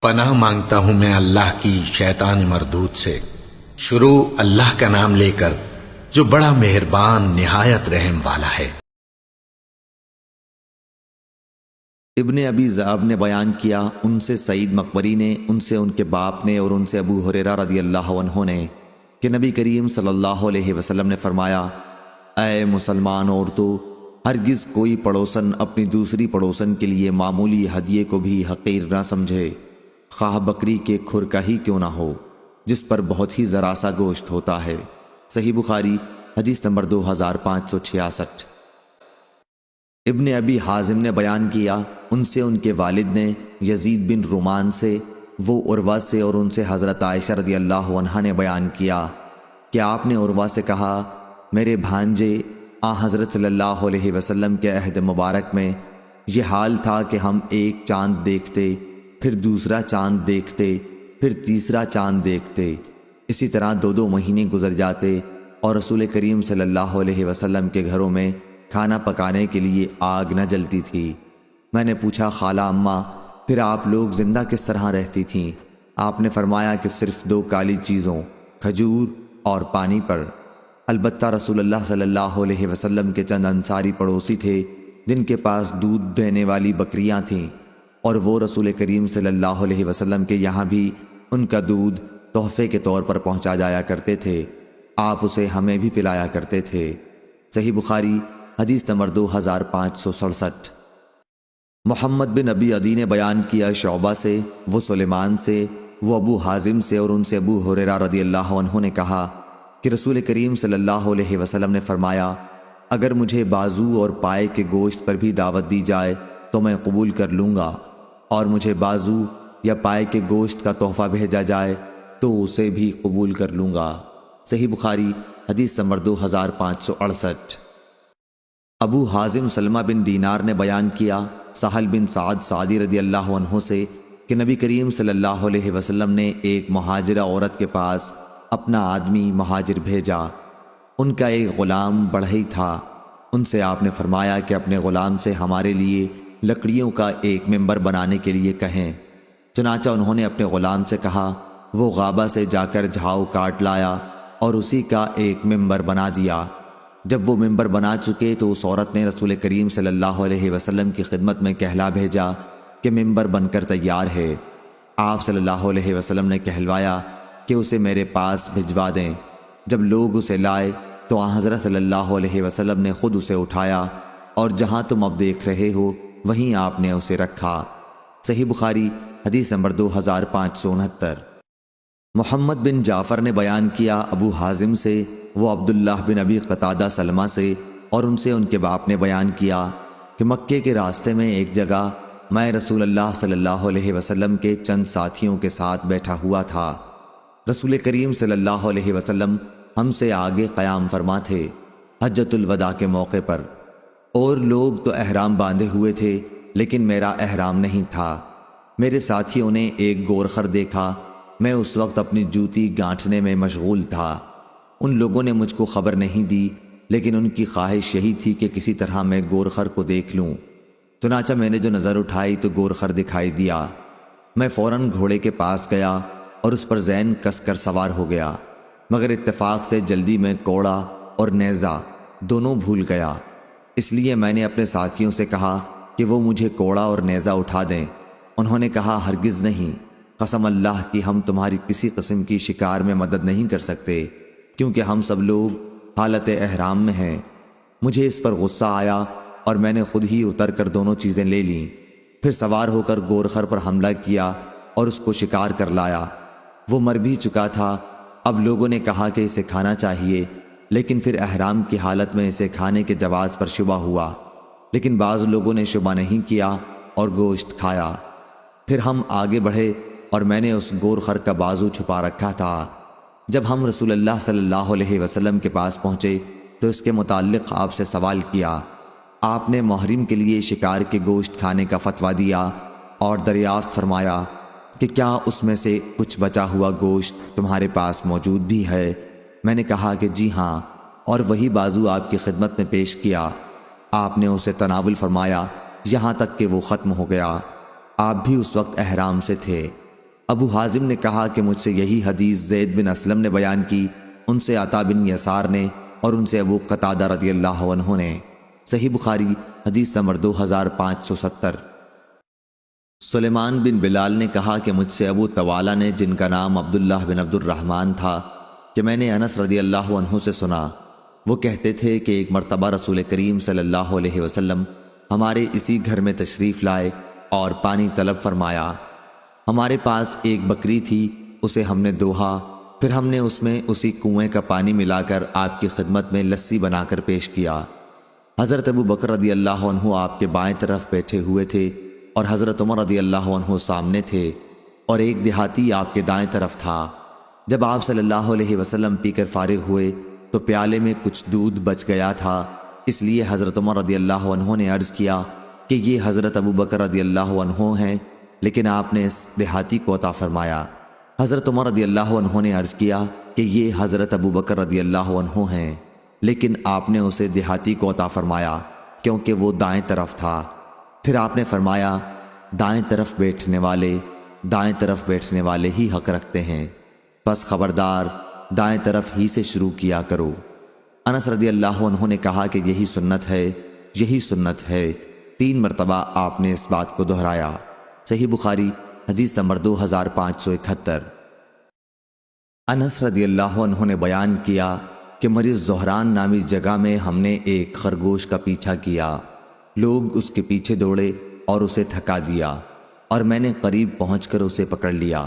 پناہ مانگتا ہوں میں اللہ کی شیطان مردود سے۔ شروع اللہ کا نام لے کر جو بڑا مہربان نہایت رحم والا ہے۔ ابن ابی ذئب نے بیان کیا، ان سے سعید مقبری نے، ان سے ان کے باپ نے، اور ان سے ابو ہریرہ رضی اللہ عنہ نے کہ نبی کریم صلی اللہ علیہ وسلم نے فرمایا، اے مسلمان عورتوں، ہرگز کوئی پڑوسن اپنی دوسری پڑوسن کے لیے معمولی ہدیے کو بھی حقیر نہ سمجھے، خواہ بکری کے کھر کا ہی کیوں نہ ہو، جس پر بہت ہی ذرا سا گوشت ہوتا ہے۔ صحیح بخاری حدیث نمبر 2566۔ ابن ابی حازم نے بیان کیا، ان سے ان کے والد نے یزید بن رومان سے، وہ عروہ سے، اور ان سے حضرت عائشہ رضی اللہ عنہا نے بیان کیا کہ آپ نے عروہ سے کہا، میرے بھانجے، حضرت صلی اللہ علیہ وسلم کے عہد مبارک میں یہ حال تھا کہ ہم ایک چاند دیکھتے، پھر دوسرا چاند دیکھتے، پھر تیسرا چاند دیکھتے، اسی طرح 2 مہینے گزر جاتے اور رسول کریم صلی اللہ علیہ وسلم کے گھروں میں کھانا پکانے کے لیے آگ نہ جلتی تھی۔ میں نے پوچھا، خالہ اماں، پھر آپ لوگ زندہ کس طرح رہتی تھیں؟ آپ نے فرمایا کہ صرف 2 کالی چیزوں، کھجور اور پانی پر۔ البتہ رسول اللہ صلی اللہ علیہ وسلم کے چند انصاری پڑوسی تھے جن کے پاس دودھ دینے والی بکریاں تھیں، اور وہ رسول کریم صلی اللہ علیہ وسلم کے یہاں بھی ان کا دودھ تحفے کے طور پر پہنچا جایا کرتے تھے، آپ اسے ہمیں بھی پلایا کرتے تھے۔ صحیح بخاری حدیث نمبر 2567۔ محمد بن ابی عدی نے بیان کیا شعبہ سے، وہ سلیمان سے، وہ ابو حازم سے، اور ان سے ابو ہریرہ رضی اللہ عنہ نے کہا کہ رسول کریم صلی اللہ علیہ وسلم نے فرمایا، اگر مجھے بازو اور پائے کے گوشت پر بھی دعوت دی جائے تو میں قبول کر لوں گا، اور مجھے بازو یا پائے کے گوشت کا تحفہ بھیجا جائے تو اسے بھی قبول کر لوں گا۔ صحیح بخاری حدیث نمبر 2568۔ ابو حازم سلمہ بن دینار نے بیان کیا سہل بن سعد سعدی رضی اللہ عنہ سے کہ نبی کریم صلی اللہ علیہ وسلم نے ایک مہاجرہ عورت کے پاس اپنا آدمی مہاجر بھیجا، ان کا ایک غلام بڑھئی تھا، ان سے آپ نے فرمایا کہ اپنے غلام سے ہمارے لیے لکڑیوں کا ایک ممبر بنانے کے لیے کہیں۔ چنانچہ انہوں نے اپنے غلام سے کہا، وہ غابہ سے جا کر جھاؤ کاٹ لایا اور اسی کا ایک ممبر بنا دیا۔ جب وہ ممبر بنا چکے تو اس عورت نے رسول کریم صلی اللہ علیہ وسلم کی خدمت میں کہلا بھیجا کہ ممبر بن کر تیار ہے۔ آپ صلی اللہ علیہ وسلم نے کہلوایا کہ اسے میرے پاس بھجوا دیں۔ جب لوگ اسے لائے تو حضرت صلی اللہ علیہ وسلم نے خود اسے اٹھایا، اور جہاں تم اب دیکھ رہے ہو وہیں آپ نے اسے رکھا۔ صحیح بخاری حدیث نمبر 2569۔ محمد بن جعفر نے بیان کیا ابو حازم سے، وہ عبداللہ بن ابی قتادہ سلمہ سے، اور ان سے ان کے باپ نے بیان کیا کہ مکے کے راستے میں ایک جگہ میں رسول اللہ صلی اللہ علیہ وسلم کے چند ساتھیوں کے ساتھ بیٹھا ہوا تھا۔ رسول کریم صلی اللہ علیہ وسلم ہم سے آگے قیام فرما تھے حجۃ الوداع کے موقع پر، اور لوگ تو احرام باندھے ہوئے تھے لیکن میرا احرام نہیں تھا۔ میرے ساتھیوں نے ایک گورخر دیکھا، میں اس وقت اپنی جوتی گانٹھنے میں مشغول تھا۔ ان لوگوں نے مجھ کو خبر نہیں دی، لیکن ان کی خواہش یہی تھی کہ کسی طرح میں گورخر کو دیکھ لوں۔ چنانچہ میں نے جو نظر اٹھائی تو گورخر دکھائی دیا۔ میں فوراً گھوڑے کے پاس گیا اور اس پر زین کس کر سوار ہو گیا، مگر اتفاق سے جلدی میں کوڑا اور نیزہ دونوں بھول گیا، اس لیے میں نے اپنے ساتھیوں سے کہا کہ وہ مجھے کوڑا اور نیزہ اٹھا دیں۔ انہوں نے کہا، ہرگز نہیں، قسم اللہ کی ہم تمہاری کسی قسم کی شکار میں مدد نہیں کر سکتے، کیونکہ ہم سب لوگ حالت احرام میں ہیں۔ مجھے اس پر غصہ آیا اور میں نے خود ہی اتر کر دونوں چیزیں لے لیں، پھر سوار ہو کر گورخر پر حملہ کیا اور اس کو شکار کر لایا۔ وہ مر بھی چکا تھا۔ اب لوگوں نے کہا کہ اسے کھانا چاہیے، لیکن پھر احرام کی حالت میں اسے کھانے کے جواز پر شبہ ہوا، لیکن بعض لوگوں نے شبہ نہیں کیا اور گوشت کھایا۔ پھر ہم آگے بڑھے اور میں نے اس گورخر کا بازو چھپا رکھا تھا۔ جب ہم رسول اللہ صلی اللہ علیہ وسلم کے پاس پہنچے تو اس کے متعلق آپ سے سوال کیا۔ آپ نے محرم کے لیے شکار کے گوشت کھانے کا فتویٰ دیا اور دریافت فرمایا کہ کیا اس میں سے کچھ بچا ہوا گوشت تمہارے پاس موجود بھی ہے؟ میں نے کہا کہ جی ہاں، اور وہی بازو آپ کی خدمت میں پیش کیا۔ آپ نے اسے تناول فرمایا یہاں تک کہ وہ ختم ہو گیا۔ آپ بھی اس وقت احرام سے تھے۔ ابو حازم نے کہا کہ مجھ سے یہی حدیث زید بن اسلم نے بیان کی، ان سے عطا بن یسار نے، اور ان سے ابو قتادہ رضی اللہ عنہ نے۔ صحیح بخاری حدیث نمبر 2570۔ سلیمان بن بلال نے کہا کہ مجھ سے ابو طوالہ نے، جن کا نام عبداللہ بن عبد الرحمن تھا، کہ میں نے انس رضی اللہ عنہ سے سنا، وہ کہتے تھے کہ ایک مرتبہ رسول کریم صلی اللہ علیہ وسلم ہمارے اسی گھر میں تشریف لائے اور پانی طلب فرمایا۔ ہمارے پاس ایک بکری تھی، اسے ہم نے دوہا، پھر ہم نے اس میں اسی کنویں کا پانی ملا کر آپ کی خدمت میں لسی بنا کر پیش کیا۔ حضرت ابو بکر رضی اللہ عنہ آپ کے بائیں طرف بیٹھے ہوئے تھے اور حضرت عمر رضی اللہ عنہ سامنے تھے، اور ایک دیہاتی آپ کے دائیں طرف تھا۔ جب آپ صلی اللہ علیہ وسلم پی کر فارغ ہوئے تو پیالے میں کچھ دودھ بچ گیا تھا، اس لیے حضرت عمر رضی اللہ عنہ نے عرض کیا کہ یہ حضرت ابو بکر رضی اللہ عنہ ہیں، لیکن آپ نے اس دیہاتی کو عطا فرمایا۔ حضرت عمر رضی اللہ عنہ نے عرض کیا کہ یہ حضرت ابو بکر رضی اللہ عنہ ہیں، لیکن آپ نے اسے دیہاتی کو عطا فرمایا کیونکہ وہ دائیں طرف تھا۔ پھر آپ نے فرمایا، دائیں طرف بیٹھنے والے ہی حق رکھتے ہیں، پس خبردار دائیں طرف ہی سے شروع کیا کرو۔ انس رضی اللہ عنہ نے کہا کہ یہی سنت ہے۔ 3 مرتبہ آپ نے اس بات کو دہرایا۔ صحیح بخاری حدیث نمبر 2571۔ انس رضی اللہ عنہ نے بیان کیا کہ مریض زہران نامی جگہ میں ہم نے ایک خرگوش کا پیچھا کیا، لوگ اس کے پیچھے دوڑے اور اسے تھکا دیا، اور میں نے قریب پہنچ کر اسے پکڑ لیا،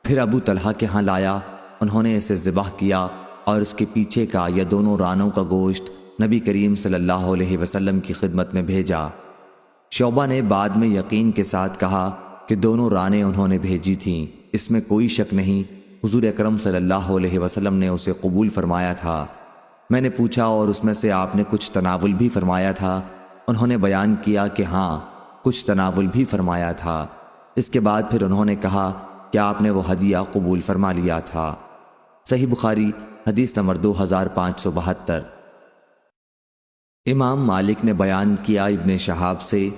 پھر ابو طلحہ کے ہاں لایا، انہوں نے اسے ذبح کیا اور اس کے پیچھے کا یا دونوں رانوں کا گوشت نبی کریم صلی اللہ علیہ وسلم کی خدمت میں بھیجا۔ شعبہ نے بعد میں یقین کے ساتھ کہا کہ دونوں رانیں انہوں نے بھیجی تھیں، اس میں کوئی شک نہیں، حضور اکرم صلی اللہ علیہ وسلم نے اسے قبول فرمایا تھا۔ میں نے پوچھا اور اس میں سے آپ نے کچھ تناول بھی فرمایا تھا؟ انہوں نے بیان کیا کہ ہاں، کچھ تناول بھی فرمایا تھا۔ اس کے بعد پھر انہوں نے کہا کہ آپ نے وہ ہدیہ قبول فرما لیا تھا۔ صحیح بخاری حدیث نمبر 2572۔ امام مالک نے بیان کیا ابن شہاب سے،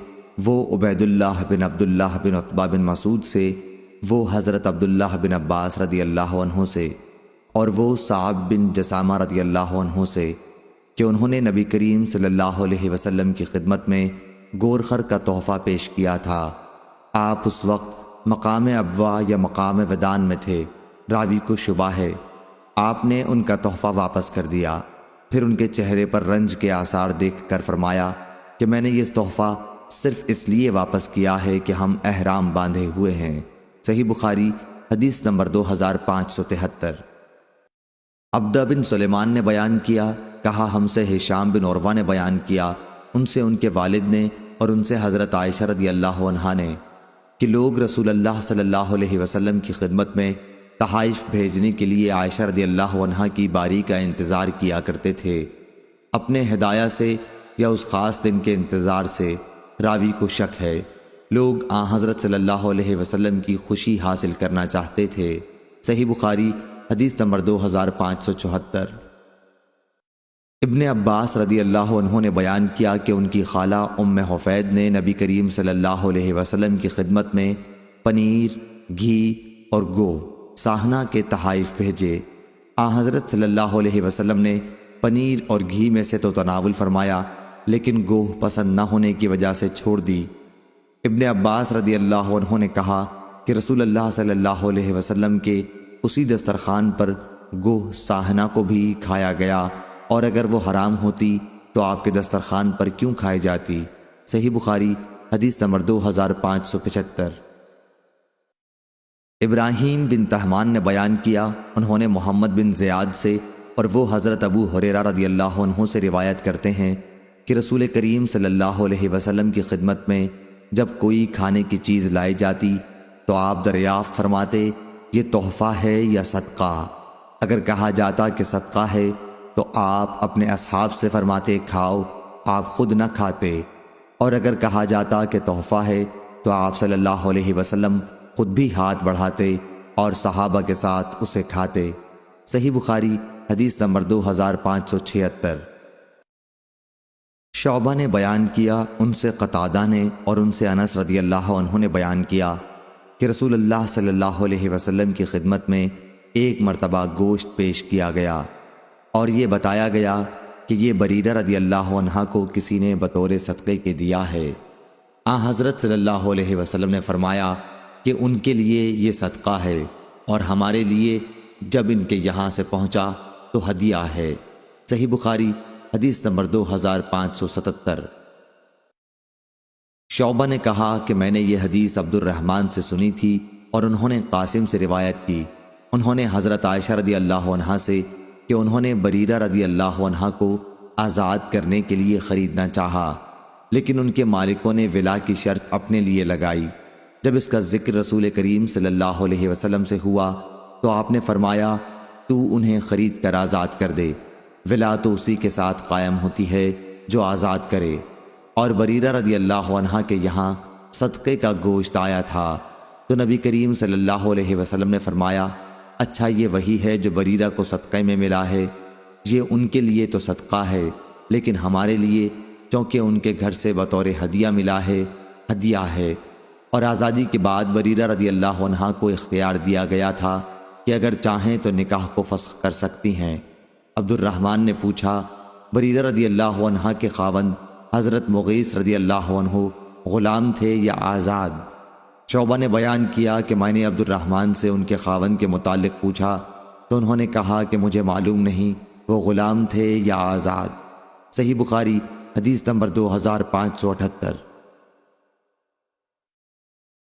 وہ عبید اللہ بن عبداللہ بن عتبہ بن مسعود سے، وہ حضرت عبداللہ بن عباس رضی اللہ عنہ سے، اور وہ صعب بن جسامہ رضی اللہ عنہ سے، کہ انہوں نے نبی کریم صلی اللہ علیہ وسلم کی خدمت میں گورخر کا تحفہ پیش کیا تھا۔ آپ اس وقت مقام ابوا یا مقام ودان میں تھے، راوی کو شبہ ہے۔ آپ نے ان کا تحفہ واپس کر دیا، پھر ان کے چہرے پر رنج کے آثار دیکھ کر فرمایا کہ میں نے یہ تحفہ صرف اس لیے واپس کیا ہے کہ ہم احرام باندھے ہوئے ہیں۔ صحیح بخاری حدیث نمبر 2573۔ عبدہ بن سلیمان نے بیان کیا، کہا ہم سے ہشام بن عروہ نے بیان کیا، ان سے ان کے والد نے اور ان سے حضرت عائشہ رضی اللہ عنہا نے، کہ لوگ رسول اللہ صلی اللہ علیہ وسلم کی خدمت میں تحائف بھیجنے کے لیے عائشہ رضی اللہ عنہا کی باری کا انتظار کیا کرتے تھے، اپنے ہدایہ سے یا اس خاص دن کے انتظار سے۔ راوی کو شک ہے، لوگ حضرت صلی اللہ علیہ وسلم کی خوشی حاصل کرنا چاہتے تھے۔ صحیح بخاری حدیث نمبر 2574۔ ابن عباس رضی اللہ عنہ نے بیان کیا کہ ان کی خالہ ام حفید نے نبی کریم صلی اللہ علیہ وسلم کی خدمت میں پنیر، گھی اور گو ساہنا کے تحائف بھیجے۔ حضرت صلی اللہ علیہ وسلم نے پنیر اور گھی میں سے تو تناول فرمایا، لیکن گوہ پسند نہ ہونے کی وجہ سے چھوڑ دی۔ ابن عباس رضی اللہ عنہ نے کہا کہ رسول اللہ صلی اللہ علیہ وسلم کے اسی دسترخوان پر گوہ ساہنا کو بھی کھایا گیا، اور اگر وہ حرام ہوتی تو آپ کے دسترخوان پر کیوں کھائی جاتی؟ صحیح بخاری حدیث نمبر 2575۔ ابراہیم بن تہمان نے بیان کیا، انہوں نے محمد بن زیاد سے، اور وہ حضرت ابو ہریرہ رضی اللہ عنہ سے روایت کرتے ہیں کہ رسول کریم صلی اللہ علیہ وسلم کی خدمت میں جب کوئی کھانے کی چیز لائی جاتی تو آپ دریافت فرماتے یہ تحفہ ہے یا صدقہ؟ اگر کہا جاتا کہ صدقہ ہے تو آپ اپنے اصحاب سے فرماتے کھاؤ، آپ خود نہ کھاتے، اور اگر کہا جاتا کہ تحفہ ہے تو آپ صلی اللہ علیہ وسلم خود بھی ہاتھ بڑھاتے اور صحابہ کے ساتھ اسے کھاتے۔ صحیح بخاری حدیث نمبر 2576۔ شعبہ نے بیان کیا، ان سے قتادہ نے اور ان سے انس رضی اللہ عنہ نے بیان کیا کہ رسول اللہ صلی اللہ علیہ وسلم کی خدمت میں ایک مرتبہ گوشت پیش کیا گیا اور یہ بتایا گیا کہ یہ بریرہ رضی اللہ عنہا کو کسی نے بطور صدقے کے دیا ہے۔ حضرت صلی اللہ علیہ وسلم نے فرمایا کہ ان کے لیے یہ صدقہ ہے اور ہمارے لیے جب ان کے یہاں سے پہنچا تو ہدیہ ہے۔ صحیح بخاری حدیث نمبر 2577۔ شعبہ نے کہا کہ میں نے یہ حدیث عبد الرحمن سے سنی تھی اور انہوں نے قاسم سے روایت کی۔ انہوں نے حضرت عائشہ رضی اللہ عنہا سے کہ انہوں نے بریرہ رضی اللہ عنہا کو آزاد کرنے کے لیے خریدنا چاہا، لیکن ان کے مالکوں نے ولا کی شرط اپنے لیے لگائی۔ جب اس کا ذکر رسول کریم صلی اللہ علیہ وسلم سے ہوا تو آپ نے فرمایا تو انہیں خرید کر آزاد کر دے، ولا تو اسی کے ساتھ قائم ہوتی ہے جو آزاد کرے۔ اور بریرہ رضی اللہ عنہا کے یہاں صدقے کا گوشت آیا تھا تو نبی کریم صلی اللہ علیہ وسلم نے فرمایا اچھا یہ وہی ہے جو بریرہ کو صدقے میں ملا ہے، یہ ان کے لیے تو صدقہ ہے لیکن ہمارے لیے چونکہ ان کے گھر سے بطور ہدیہ ملا ہے، ہدیہ ہے۔ اور آزادی کے بعد بریرہ رضی اللہ عنہا کو اختیار دیا گیا تھا کہ اگر چاہیں تو نکاح کو فسخ کر سکتی ہیں۔ عبد الرحمن نے پوچھا بریرہ رضی اللہ عنہا کے خاوند حضرت مغیث رضی اللہ عنہ غلام تھے یا آزاد؟ شعبہ نے بیان کیا کہ میں نے عبد الرحمن سے ان کے خاوند کے متعلق پوچھا تو انہوں نے کہا کہ مجھے معلوم نہیں وہ غلام تھے یا آزاد۔ صحیح بخاری حدیث نمبر 2578۔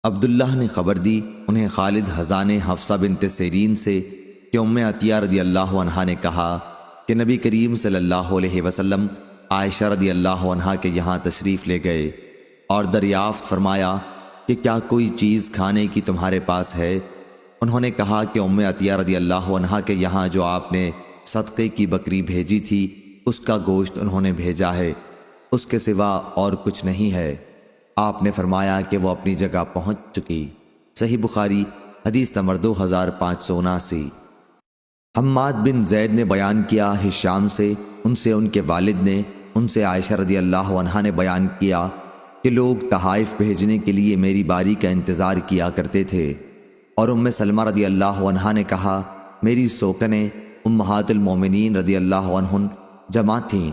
عبداللہ نے خبر دی انہیں خالد حذا نے حفصہ بنت سیرین سے کہ ام عطیہ رضی اللہ عنہا نے کہا کہ نبی کریم صلی اللہ علیہ وسلم عائشہ رضی اللہ عنہا کے یہاں تشریف لے گئے اور دریافت فرمایا کہ کیا کوئی چیز کھانے کی تمہارے پاس ہے؟ انہوں نے کہا کہ ام عطیہ رضی اللہ عنہا کے یہاں جو آپ نے صدقے کی بکری بھیجی تھی اس کا گوشت انہوں نے بھیجا ہے، اس کے سوا اور کچھ نہیں ہے۔ آپ نے فرمایا کہ وہ اپنی جگہ پہنچ چکی۔ صحیح بخاری حدیث نمبر 2579۔ حماد بن زید نے بیان کیا ہشام سے، ان سے ان کے والد نے، ان سے عائشہ رضی اللہ عنہا نے بیان کیا کہ لوگ تحائف بھیجنے کے لیے میری باری کا انتظار کیا کرتے تھے، اور ام سلمہ رضی اللہ عنہا نے کہا میری سوکنیں امہات المومنین رضی اللہ عنہن جمع تھیں۔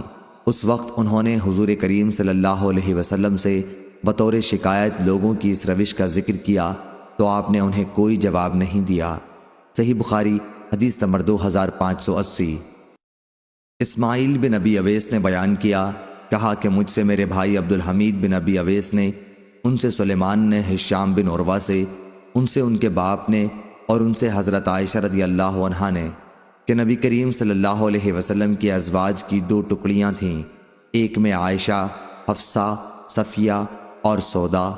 اس وقت انہوں نے حضور کریم صلی اللہ علیہ وسلم سے بطور شکایت لوگوں کی اس روش کا ذکر کیا تو آپ نے انہیں کوئی جواب نہیں دیا۔ صحیح بخاری حدیث نمبر 2580۔ اسماعیل بن ابی اویس نے بیان کیا، کہا کہ مجھ سے میرے بھائی عبد الحمید بن ابی اویس نے، ان سے سلیمان نے ہشام بن عروہ سے، ان سے ان کے باپ نے، اور ان سے حضرت عائشہ رضی اللہ عنہا نے کہ نبی کریم صلی اللہ علیہ وسلم کی ازواج کی 2 ٹکڑیاں تھیں، ایک میں عائشہ، حفصہ، صفیہ اور سودا،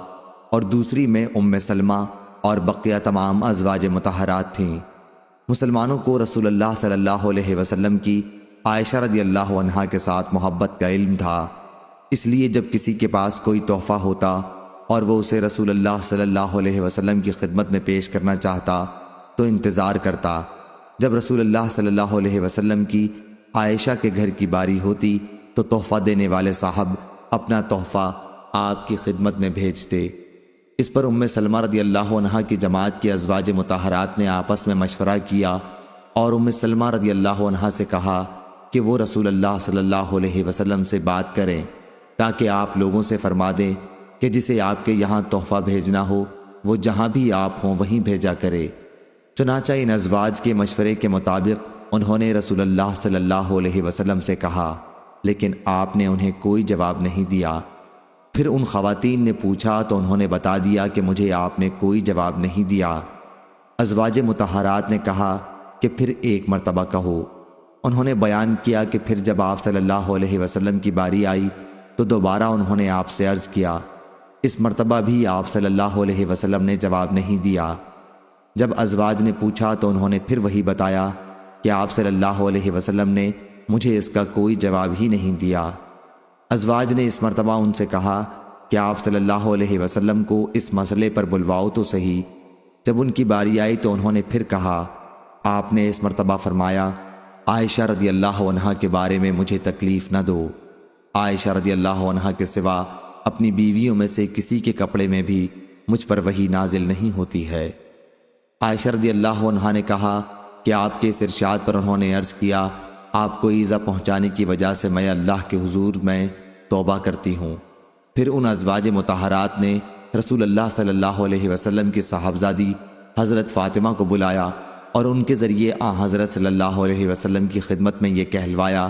اور دوسری میں ام سلمہ اور بقیہ تمام ازواج مطہرات تھیں۔ مسلمانوں کو رسول اللہ صلی اللہ علیہ وسلم کی عائشہ رضی اللہ عنہا کے ساتھ محبت کا علم تھا، اس لیے جب کسی کے پاس کوئی تحفہ ہوتا اور وہ اسے رسول اللہ صلی اللہ علیہ وسلم کی خدمت میں پیش کرنا چاہتا تو انتظار کرتا۔ جب رسول اللہ صلی اللہ علیہ وسلم کی عائشہ کے گھر کی باری ہوتی تو تحفہ دینے والے صاحب اپنا تحفہ آپ کی خدمت میں بھیجتے۔ اس پر ام سلمہ رضی اللہ عنہا کی جماعت کی ازواج مطہرات نے آپس میں مشورہ کیا اور ام سلمہ رضی اللہ عنہا سے کہا کہ وہ رسول اللہ صلی اللہ علیہ وسلم سے بات کریں تاکہ آپ لوگوں سے فرما دیں کہ جسے آپ کے یہاں تحفہ بھیجنا ہو وہ جہاں بھی آپ ہوں وہیں بھیجا کرے۔ چنانچہ ان ازواج کے مشورے کے مطابق انہوں نے رسول اللہ صلی اللہ علیہ وسلم سے کہا، لیکن آپ نے انہیں کوئی جواب نہیں دیا۔ پھر ان خواتین نے پوچھا تو انہوں نے بتا دیا کہ مجھے آپ نے کوئی جواب نہیں دیا۔ ازواج مطہرات نے کہا کہ پھر ایک مرتبہ کہو۔ انہوں نے بیان کیا کہ پھر جب آپ صلی اللہ علیہ وسلم کی باری آئی تو دوبارہ انہوں نے آپ سے عرض کیا۔ اس مرتبہ بھی آپ صلی اللہ علیہ وسلم نے جواب نہیں دیا۔ جب ازواج نے پوچھا تو انہوں نے پھر وہی بتایا کہ آپ صلی اللہ علیہ وسلم نے مجھے اس کا کوئی جواب ہی نہیں دیا۔ ازواج نے اس مرتبہ ان سے کہا کہ آپ صلی اللہ علیہ وسلم کو اس مسئلے پر بلواؤ تو صحیح۔ جب ان کی باری آئی تو انہوں نے پھر کہا، آپ نے اس مرتبہ فرمایا عائشہ رضی اللہ عنہا کے بارے میں مجھے تکلیف نہ دو۔ عائشہ رضی اللہ عنہا کے سوا اپنی بیویوں میں سے کسی کے کپڑے میں بھی مجھ پر وحی نازل نہیں ہوتی ہے۔ عائشہ رضی اللہ عنہا نے کہا کہ آپ کے اس ارشاد پر انہوں نے عرض کیا، آپ کو ایذا پہنچانے کی وجہ سے میں اللہ کے حضور میں توبہ کرتی ہوں۔ پھر ان ازواج مطہرات نے رسول اللہ صلی اللہ علیہ وسلم کی صاحبزادی حضرت فاطمہ کو بلایا اور ان کے ذریعے حضرت صلی اللہ علیہ وسلم کی خدمت میں یہ کہلوایا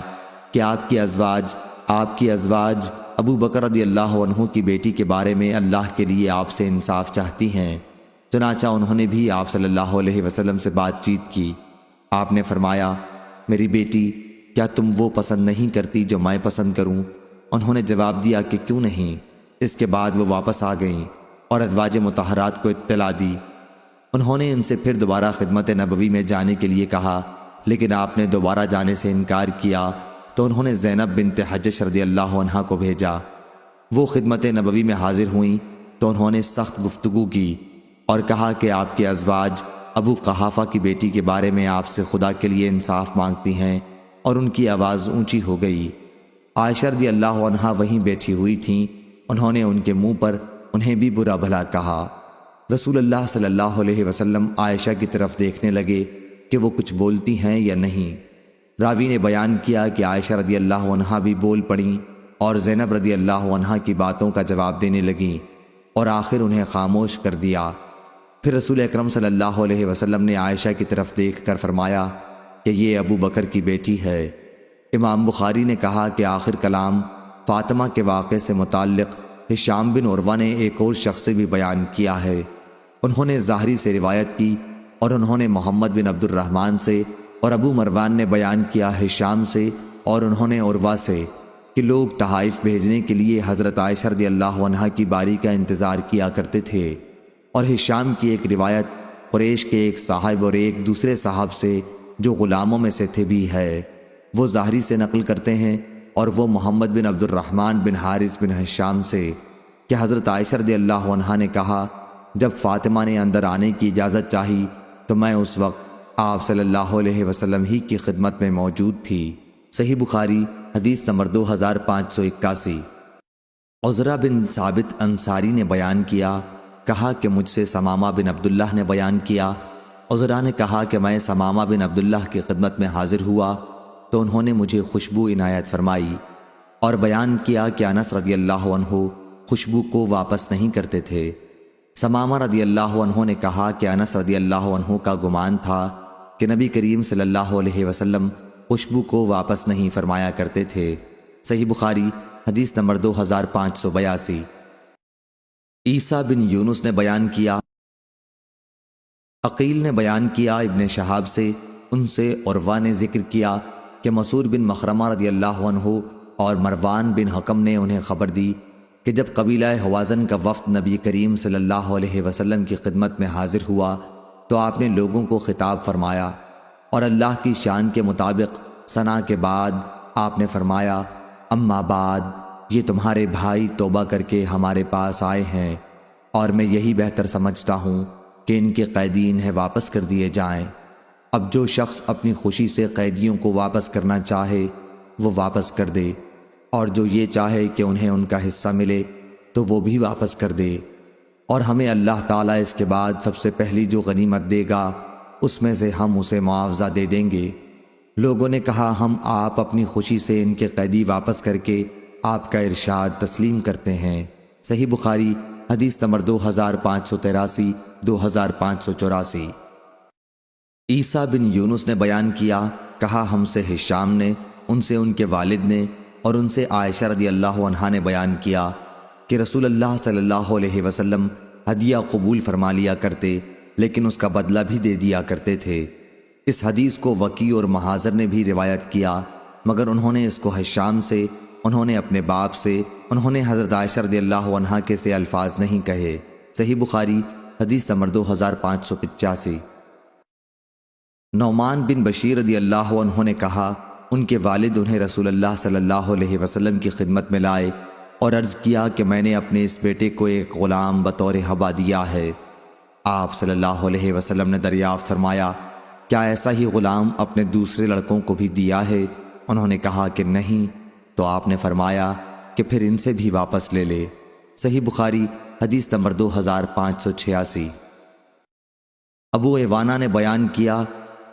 کہ آپ کی ازواج ابو بکر رضی اللہ عنہ کی بیٹی کے بارے میں اللہ کے لیے آپ سے انصاف چاہتی ہیں۔ چنانچہ انہوں نے بھی آپ صلی اللہ علیہ وسلم سے بات چیت کی۔ آپ نے فرمایا، میری بیٹی، کیا تم وہ پسند نہیں کرتی جو میں پسند کروں؟ انہوں نے جواب دیا کہ کیوں نہیں۔ اس کے بعد وہ واپس آ گئیں اور ازواج مطہرات کو اطلاع دی۔ انہوں نے ان سے پھر دوبارہ خدمت نبوی میں جانے کے لیے کہا، لیکن آپ نے دوبارہ جانے سے انکار کیا تو انہوں نے زینب بنت حجش رضی اللہ عنہا کو بھیجا۔ وہ خدمت نبوی میں حاضر ہوئیں تو انہوں نے سخت گفتگو کی اور کہا کہ آپ کے ازواج ابو قحافہ کی بیٹی کے بارے میں آپ سے خدا کے لیے انصاف مانگتی ہیں، اور ان کی آواز اونچی ہو گئی۔ عائشہ رضی اللہ عنہا وہیں بیٹھی ہوئی تھیں۔ انہوں نے ان کے منہ پر انہیں بھی برا بھلا کہا۔ رسول اللہ صلی اللہ علیہ وسلم عائشہ کی طرف دیکھنے لگے کہ وہ کچھ بولتی ہیں یا نہیں۔ راوی نے بیان کیا کہ عائشہ رضی اللہ عنہا بھی بول پڑیں اور زینب رضی اللہ عنہا کی باتوں کا جواب دینے لگیں، اور آخر انہیں خاموش کر دیا۔ پھر رسول اکرم صلی اللہ علیہ وسلم نے عائشہ کی طرف دیکھ کر فرمایا کہ یہ ابو بکر کی بیٹی ہے۔ امام بخاری نے کہا کہ آخر کلام فاطمہ کے واقعے سے متعلق ہشام بن عروہ نے ایک اور شخص سے بھی بیان کیا ہے۔ انہوں نے ظاہری سے روایت کی اور انہوں نے محمد بن عبد الرحمن سے، اور ابو مروان نے بیان کیا ہشام سے اور انہوں نے عروہ سے کہ لوگ تحائف بھیجنے کے لیے حضرت عائشہ رضی اللہ عنہا کی باری کا انتظار کیا کرتے تھے۔ اور ہشام کی ایک روایت قریش کے ایک صاحب اور ایک دوسرے صاحب سے جو غلاموں میں سے تھے بھی ہے۔ وہ ظاہری سے نقل کرتے ہیں اور وہ محمد بن عبد الرحمن بن حارث بن ہشام سے کہ حضرت عائشہ رضی اللہ عنہا نے کہا، جب فاطمہ نے اندر آنے کی اجازت چاہی تو میں اس وقت آپ صلی اللہ علیہ وسلم ہی کی خدمت میں موجود تھی۔ صحیح بخاری حدیث نمبر 2581۔ عزرہ بن ثابت انصاری نے بیان کیا، کہا کہ مجھ سے ثمامہ بن عبداللہ نے بیان کیا۔ عزرہ نے کہا کہ میں ثمامہ بن عبداللہ کی خدمت میں حاضر ہوا تو انہوں نے مجھے خوشبو عنایت فرمائی اور بیان کیا کہ انس رضی اللہ عنہ خوشبو کو واپس نہیں کرتے تھے۔ ثمامہ رضی اللہ عنہ نے کہا کہ انس رضی اللہ عنہ کا گمان تھا کہ نبی کریم صلی اللہ علیہ وسلم خوشبو کو واپس نہیں فرمایا کرتے تھے۔ صحیح بخاری حدیث نمبر 2582۔ عیسیٰ بن یونس نے بیان کیا، عقیل نے بیان کیا ابن شہاب سے، ان سے عروہ نے ذکر کیا کہ مسعور بن مخرمہ رضی اللہ عنہ اور مروان بن حکم نے انہیں خبر دی کہ جب قبیلہ حوازن کا وفد نبی کریم صلی اللہ علیہ وسلم کی خدمت میں حاضر ہوا تو آپ نے لوگوں کو خطاب فرمایا اور اللہ کی شان کے مطابق ثنا کے بعد آپ نے فرمایا، اما بعد، یہ تمہارے بھائی توبہ کر کے ہمارے پاس آئے ہیں اور میں یہی بہتر سمجھتا ہوں کہ ان کے قیدی انہیں واپس کر دیے جائیں۔ اب جو شخص اپنی خوشی سے قیدیوں کو واپس کرنا چاہے وہ واپس کر دے، اور جو یہ چاہے کہ انہیں ان کا حصہ ملے تو وہ بھی واپس کر دے، اور ہمیں اللہ تعالیٰ اس کے بعد سب سے پہلی جو غنیمت دے گا اس میں سے ہم اسے معاوضہ دے دیں گے۔ لوگوں نے کہا، ہم آپ اپنی خوشی سے ان کے قیدی واپس کر کے آپ کا ارشاد تسلیم کرتے ہیں۔ صحیح بخاری حدیث نمبر 2583 2584۔ عیسیٰ بن یونس نے بیان کیا، کہا ہم سے ہشام نے، ان سے ان کے والد نے، اور ان سے عائشہ رضی اللہ عنہا نے بیان کیا کہ رسول اللہ صلی اللہ علیہ وسلم ہدیہ قبول فرما لیا کرتے لیکن اس کا بدلہ بھی دے دیا کرتے تھے۔ اس حدیث کو وکی اور محاذر نے بھی روایت کیا، مگر انہوں نے اس کو ہشام سے، انہوں نے اپنے باپ سے، انہوں نے حضرت عائشہ رضی اللہ عنہا کے سے الفاظ نہیں کہے۔ صحیح بخاری حدیث نمبر 2585۔ نعمان بن بشیر رضی اللہ عنہ نے کہا، ان کے والد انہیں رسول اللہ صلی اللہ علیہ وسلم کی خدمت میں لائے اور عرض کیا کہ میں نے اپنے اس بیٹے کو ایک غلام بطور ہبہ دیا ہے۔ آپ صلی اللہ علیہ وسلم نے دریافت فرمایا، کیا ایسا ہی غلام اپنے دوسرے لڑکوں کو بھی دیا ہے؟ انہوں نے کہا کہ نہیں، تو آپ نے فرمایا کہ پھر ان سے بھی واپس لے لے۔ صحیح بخاری حدیث نمبر 2586۔ ابو ایوانہ نے بیان کیا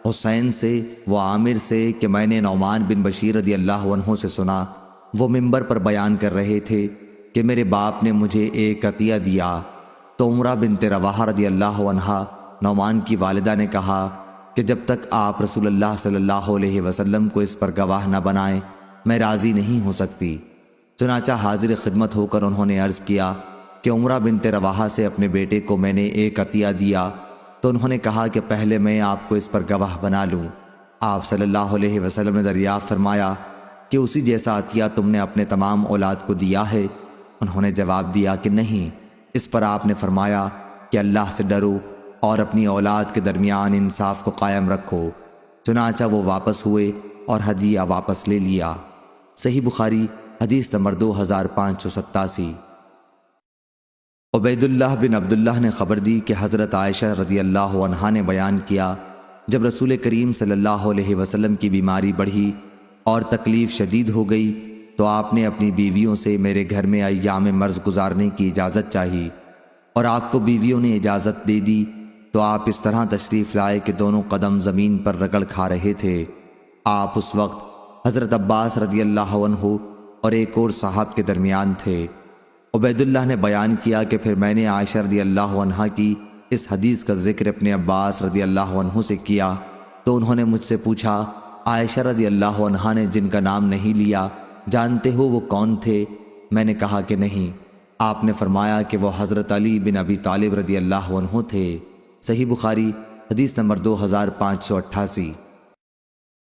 حسین سے و عامر سے کہ میں نے نعمان بن بشیر رضی اللہ عنہ سے سنا، وہ ممبر پر بیان کر رہے تھے کہ میرے باپ نے مجھے ایک عطیہ دیا، تو عمرہ بنت رواحہ رضی اللہ عنہا نعمان کی والدہ نے کہا کہ جب تک آپ رسول اللہ صلی اللہ علیہ وسلم کو اس پر گواہ نہ بنائیں میں راضی نہیں ہو سکتی۔ چنانچہ حاضر خدمت ہو کر انہوں نے عرض کیا کہ عمرہ بنت رواحہ سے اپنے بیٹے کو میں نے ایک عطیہ دیا، تو انہوں نے کہا کہ پہلے میں آپ کو اس پر گواہ بنا لوں۔ آپ صلی اللہ علیہ وسلم نے دریافت فرمایا کہ اسی جیسا عطیہ تم نے اپنے تمام اولاد کو دیا ہے؟ انہوں نے جواب دیا کہ نہیں۔ اس پر آپ نے فرمایا کہ اللہ سے ڈرو اور اپنی اولاد کے درمیان انصاف کو قائم رکھو۔ چنانچہ وہ واپس ہوئے اور ہدیہ واپس لے لیا۔ صحیح بخاری حدیث نمبر 2587۔ عبید اللہ بن عبداللہ نے خبر دی کہ حضرت عائشہ رضی اللہ عنہا نے بیان کیا جب رسول کریم صلی اللہ علیہ وسلم کی بیماری بڑھی اور تکلیف شدید ہو گئی تو آپ نے اپنی بیویوں سے میرے گھر میں ایام مرض گزارنے کی اجازت چاہی، اور آپ کو بیویوں نے اجازت دے دی تو آپ اس طرح تشریف لائے کہ دونوں قدم زمین پر رگڑ کھا رہے تھے۔ آپ اس وقت حضرت عباس رضی اللہ عنہ اور ایک اور صاحب کے درمیان تھے۔ عبید اللہ نے بیان کیا کہ پھر میں نے عائشہ رضی اللہ عنہا کی اس حدیث کا ذکر اپنے عباس رضی اللہ عنہ سے کیا تو انہوں نے مجھ سے پوچھا عائشہ رضی اللہ عنہا نے جن کا نام نہیں لیا جانتے ہو وہ کون تھے؟ میں نے کہا کہ نہیں۔ آپ نے فرمایا کہ وہ حضرت علی بن ابی طالب رضی اللہ عنہ تھے۔ صحیح بخاری حدیث نمبر 2588۔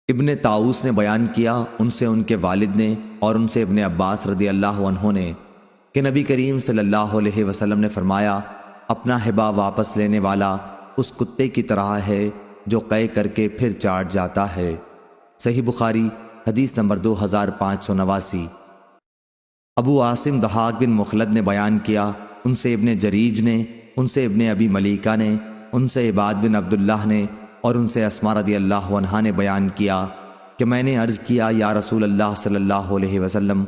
ابن طاؤس نے بیان کیا ان سے ان کے والد نے اور ان سے ابن عباس رضی اللہ عنہ نے کہ نبی کریم صلی اللہ علیہ وسلم نے فرمایا اپنا ہبہ واپس لینے والا اس کتے کی طرح ہے جو قے کر کے پھر چاٹ جاتا ہے۔ صحیح بخاری حدیث نمبر 2589۔ ابو عاصم ضحاک بن مخلد نے بیان کیا ان سے ابن جریج نے، ان سے ابن ابی ملیکہ نے، ان سے عباد بن عبداللہ نے اور ان سے اسماء رضی اللہ عنہا نے بیان کیا کہ میں نے عرض کیا یا رسول اللہ صلی اللہ علیہ وسلم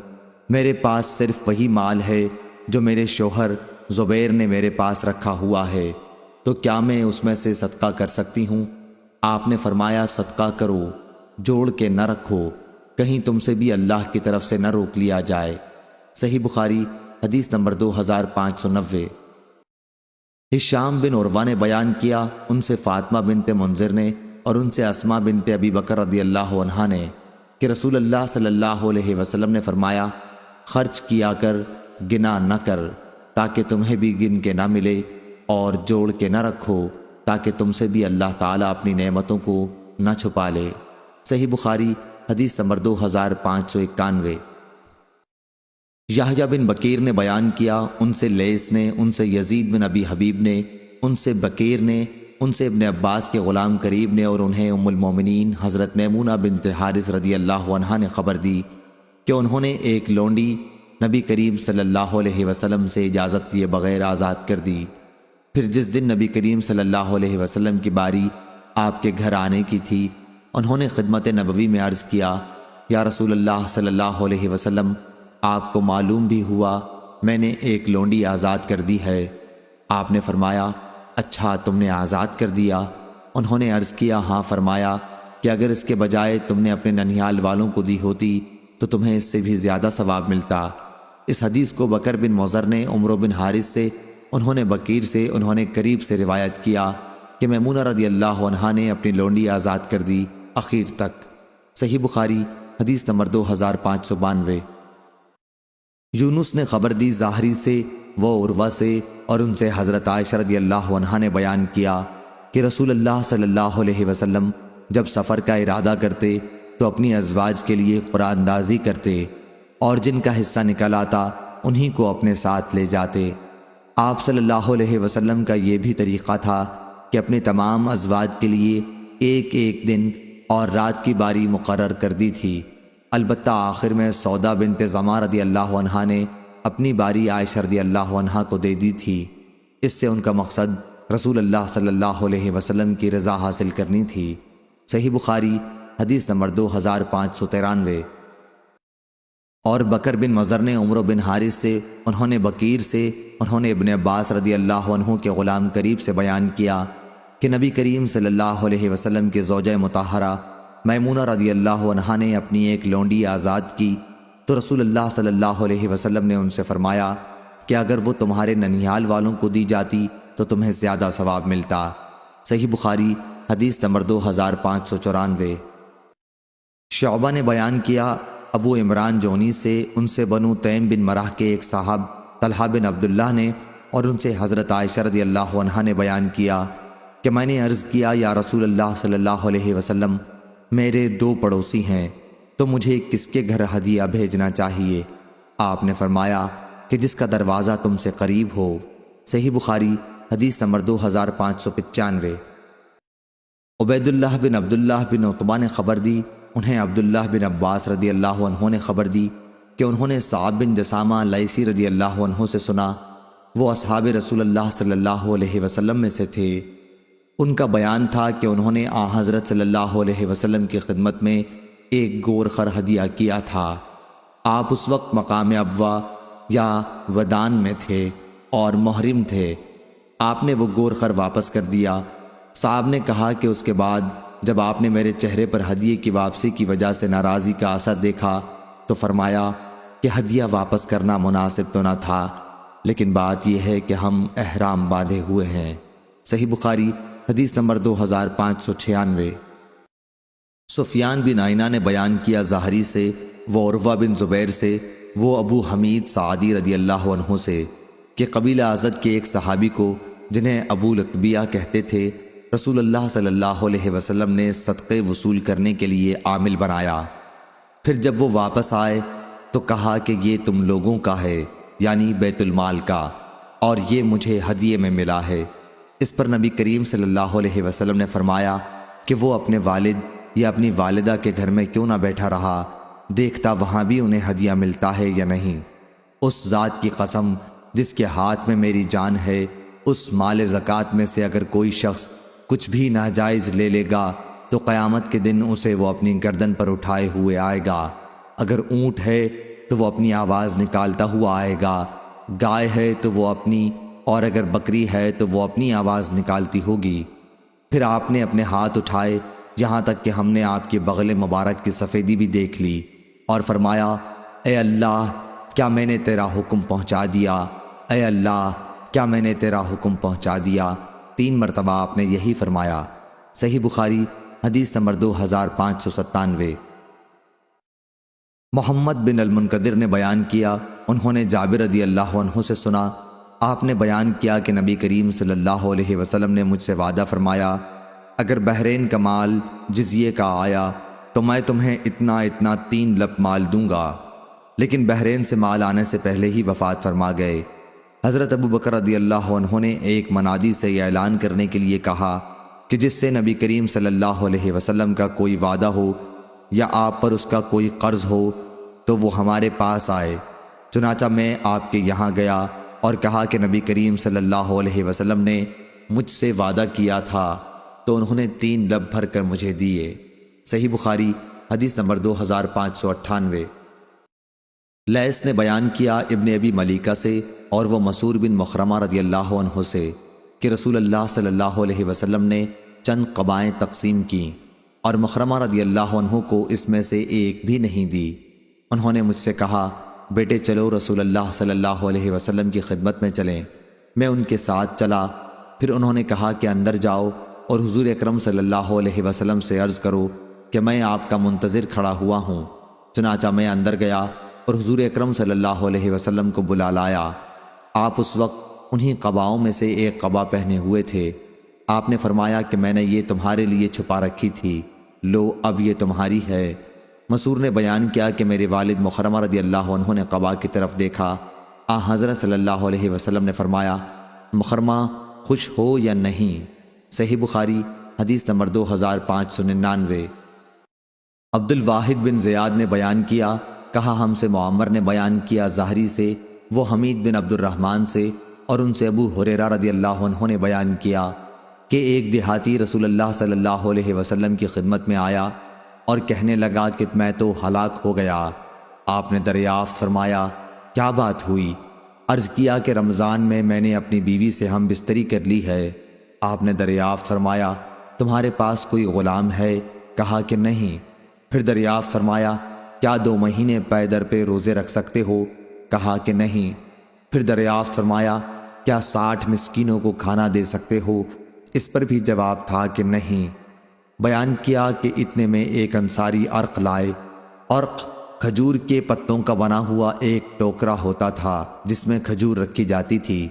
میرے پاس صرف وہی مال ہے جو میرے شوہر زبیر نے میرے پاس رکھا ہوا ہے، تو کیا میں اس میں سے صدقہ کر سکتی ہوں؟ آپ نے فرمایا صدقہ کرو، جوڑ کے نہ رکھو، کہیں تم سے بھی اللہ کی طرف سے نہ روک لیا جائے۔ صحیح بخاری حدیث نمبر 2590۔ ہشام بن عروہ نے بیان کیا ان سے فاطمہ بنت منذر نے اور ان سے اسماء بنت ابی بکر رضی اللہ عنہا نے کہ رسول اللہ صلی اللہ علیہ وسلم نے فرمایا خرچ کیا کر گنا نہ کر تاکہ تمہیں بھی گن کے نہ ملے، اور جوڑ کے نہ رکھو تاکہ تم سے بھی اللہ تعالیٰ اپنی نعمتوں کو نہ چھپا لے۔ صحیح بخاری حدیث نمبر 2591۔ یحییٰ بن بکیر نے بیان کیا ان سے لیث نے، ان سے یزید بن ابی حبیب نے، ان سے بکیر نے، ان سے ابن عباس کے غلام قریب نے، اور انہیں ام المومنین حضرت میمونہ بنت حارث رضی اللہ عنہا نے خبر دی کہ انہوں نے ایک لونڈی نبی کریم صلی اللہ علیہ وسلم سے اجازت دیے بغیر آزاد کر دی۔ پھر جس دن نبی کریم صلی اللہ علیہ وسلم کی باری آپ کے گھر آنے کی تھی انہوں نے خدمت نبوی میں عرض کیا یا رسول اللہ صلی اللہ علیہ وسلم آپ کو معلوم بھی ہوا میں نے ایک لونڈی آزاد کر دی ہے۔ آپ نے فرمایا اچھا تم نے آزاد کر دیا؟ انہوں نے عرض کیا ہاں۔ فرمایا کہ اگر اس کے بجائے تم نے اپنے ننیال والوں کو دی ہوتی تو تمہیں اس سے بھی زیادہ ثواب ملتا۔ اس حدیث کو بکر بن مضر نے عمرو بن حارث سے، انہوں نے بکیر سے، انہوں نے قریب سے روایت کیا کہ میمونہ رضی اللہ عنہا نے اپنی لونڈی آزاد کر دی اخیر تک۔ صحیح بخاری حدیث نمبر 2592۔ یونس نے خبر دی ظاہری سے، وہ عروہ سے، اور ان سے حضرت عائشہ رضی اللہ عنہا نے بیان کیا کہ رسول اللہ صلی اللہ علیہ وسلم جب سفر کا ارادہ کرتے تو اپنی ازواج کے لیے قرآن اندازی کرتے، اور جن کا حصہ نکل آتا انہی کو اپنے ساتھ لے جاتے۔ آپ صلی اللہ علیہ وسلم کا یہ بھی طریقہ تھا کہ اپنے تمام ازواج کے لیے ایک ایک دن اور رات کی باری مقرر کر دی تھی، البتہ آخر میں سودا بنت زمع رضی اللہ عنہا نے اپنی باری عائشہ رضی اللہ عنہا کو دے دی تھی۔ اس سے ان کا مقصد رسول اللہ صلی اللہ علیہ وسلم کی رضا حاصل کرنی تھی۔ صحیح بخاری حدیث نمبر 2593۔ اور بکر بن مضر نے عمر بن حارث سے، انہوں نے بکیر سے، انہوں نے ابن عباس رضی اللہ عنہ کے غلام قریب سے بیان کیا کہ نبی کریم صلی اللہ علیہ وسلم کے زوجہ مطہرہ میمونہ رضی اللہ عنہا نے اپنی ایک لونڈی آزاد کی تو رسول اللہ صلی اللہ علیہ وسلم نے ان سے فرمایا کہ اگر وہ تمہارے ننیال والوں کو دی جاتی تو تمہیں زیادہ ثواب ملتا۔ صحیح بخاری حدیث نمبر 2594۔ شعبہ نے بیان کیا ابو عمران جونی سے، ان سے بنو تیم بن مرح کے ایک صاحب طلحہ بن عبداللہ نے، اور ان سے حضرت عائشہ رضی اللہ عنہا نے بیان کیا کہ میں نے عرض کیا یا رسول اللہ صلی اللہ علیہ وسلم، میرے 2 پڑوسی ہیں تو مجھے کس کے گھر ہدیہ بھیجنا چاہیے؟ آپ نے فرمایا کہ جس کا دروازہ تم سے قریب ہو۔ صحیح بخاری حدیث نمبر 2595۔ عبید اللہ بن عبداللہ بن عتبہ نے خبر دی، انہیں عبداللہ بن عباس رضی اللہ عنہ نے خبر دی کہ انہوں نے صعب بن جسامہ لیثی رضی اللہ عنہ سے سنا، وہ اصحاب رسول اللہ صلی اللہ علیہ وسلم میں سے تھے۔ ان کا بیان تھا کہ انہوں نے حضرت صلی اللہ علیہ وسلم کی خدمت میں ایک گور خر ہدیہ کیا تھا۔ آپ اس وقت مقام ابوا یا ودان میں تھے اور محرم تھے۔ آپ نے وہ گور خر واپس کر دیا۔ صاحب نے کہا کہ اس کے بعد جب آپ نے میرے چہرے پر ہدیے کی واپسی کی وجہ سے ناراضی کا اثر دیکھا تو فرمایا کہ ہدیہ واپس کرنا مناسب تو نہ تھا، لیکن بات یہ ہے کہ ہم احرام باندھے ہوئے ہیں۔ صحیح بخاری حدیث نمبر 2596۔ سفیان بن عینہ نے بیان کیا زہری سے، وہ عروہ بن زبیر سے، وہ ابو حمید سعدی رضی اللہ عنہ سے کہ قبیلہ ازد کے ایک صحابی کو جنہیں ابو لطبیہ کہتے تھے، رسول اللہ صلی اللہ علیہ وسلم نے صدقے وصول کرنے کے لیے عامل بنایا۔ پھر جب وہ واپس آئے تو کہا کہ یہ تم لوگوں کا ہے، یعنی بیت المال کا، اور یہ مجھے ہدیے میں ملا ہے۔ اس پر نبی کریم صلی اللہ علیہ وسلم نے فرمایا کہ وہ اپنے والد یا اپنی والدہ کے گھر میں کیوں نہ بیٹھا رہا، دیکھتا وہاں بھی انہیں ہدیہ ملتا ہے یا نہیں۔ اس ذات کی قسم جس کے ہاتھ میں میری جان ہے، اس مال زکوٰۃ میں سے اگر کوئی شخص کچھ بھی ناجائز لے لے گا تو قیامت کے دن اسے وہ اپنی گردن پر اٹھائے ہوئے آئے گا۔ اگر اونٹ ہے تو وہ اپنی آواز نکالتا ہوا آئے گا، گائے ہے تو وہ اپنی، اور اگر بکری ہے تو وہ اپنی آواز نکالتی ہوگی۔ پھر آپ نے اپنے ہاتھ اٹھائے یہاں تک کہ ہم نے آپ کے بغل مبارک کی سفیدی بھی دیکھ لی، اور فرمایا اے اللہ کیا میں نے تیرا حکم پہنچا دیا، اے اللہ کیا میں نے تیرا حکم پہنچا دیا۔ 3 مرتبہ آپ نے یہی فرمایا۔ صحیح بخاری حدیث نمبر 2597۔ محمد بن المنقدر نے بیان کیا، انہوں نے جابر رضی اللہ عنہ سے سنا، آپ نے بیان کیا کہ نبی کریم صلی اللہ علیہ وسلم نے مجھ سے وعدہ فرمایا، اگر بحرین کا مال جزیے کا آیا تو میں تمہیں اتنا 3 لپ مال دوں گا، لیکن بحرین سے مال آنے سے پہلے ہی وفات فرما گئے۔ حضرت ابو بکر رضی اللہ عنہ نے ایک منادی سے یہ اعلان کرنے کے لیے کہا کہ جس سے نبی کریم صلی اللہ علیہ وسلم کا کوئی وعدہ ہو یا آپ پر اس کا کوئی قرض ہو تو وہ ہمارے پاس آئے۔ چنانچہ میں آپ کے یہاں گیا اور کہا کہ نبی کریم صلی اللہ علیہ وسلم نے مجھ سے وعدہ کیا تھا، تو انہوں نے 3 لب بھر کر مجھے دیے۔ صحیح بخاری حدیث نمبر 2598۔ لیث نے بیان کیا ابن ابی ملیکہ سے، اور وہ مسعور بن مخرمہ رضی اللہ عنہ سے کہ رسول اللہ صلی اللہ علیہ وسلم نے چند قبائیں تقسیم کیں اور مخرمہ رضی اللہ عنہ کو اس میں سے ایک بھی نہیں دی۔ انہوں نے مجھ سے کہا بیٹے چلو رسول اللہ صلی اللہ علیہ وسلم کی خدمت میں چلیں۔ میں ان کے ساتھ چلا۔ پھر انہوں نے کہا کہ اندر جاؤ اور حضور اکرم صلی اللہ علیہ وسلم سے عرض کرو کہ میں آپ کا منتظر کھڑا ہوا ہوں۔ چنانچہ میں اندر گیا اور حضور اکرم صلی اللہ علیہ وسلم کو بلا لایا۔ آپ اس وقت انہی قباؤں میں سے ایک قبا پہنے ہوئے تھے۔ آپ نے فرمایا کہ میں نے یہ تمہارے لیے چھپا رکھی تھی، لو اب یہ تمہاری ہے۔ مسعور نے بیان کیا کہ میرے والد مخرمہ رضی اللہ عنہ نے قبا کی طرف دیکھا۔ حضرت صلی اللہ علیہ وسلم نے فرمایا مخرمہ خوش ہو یا نہیں؟ صحیح بخاری حدیث نمبر 2599۔ عبد الواحد بن زیاد نے بیان کیا، کہا ہم سے معمر نے بیان کیا زہری سے، وہ حمید بن عبد الرحمن سے، اور ان سے ابو ہریرہ رضی اللہ عنہ نے بیان کیا کہ ایک دیہاتی رسول اللہ صلی اللہ علیہ وسلم کی خدمت میں آیا اور کہنے لگا کہ میں تو ہلاک ہو گیا۔ آپ نے دریافت فرمایا کیا بات ہوئی؟ عرض کیا کہ رمضان میں نے اپنی بیوی سے ہم بستری کر لی ہے۔ آپ نے دریافت فرمایا تمہارے پاس کوئی غلام ہے؟ کہا کہ نہیں۔ پھر دریافت فرمایا کیا 2 مہینے پے در پہ روزے رکھ سکتے ہو؟ کہا کہ نہیں۔ پھر دریافت فرمایا کیا 60 مسکینوں کو کھانا دے سکتے ہو؟ اس پر بھی جواب تھا کہ نہیں۔ بیان کیا کہ اتنے میں ایک انصاری عرق لائے۔ عرق کھجور کے پتوں کا بنا ہوا ایک ٹوکرا ہوتا تھا جس میں کھجور رکھی جاتی تھی۔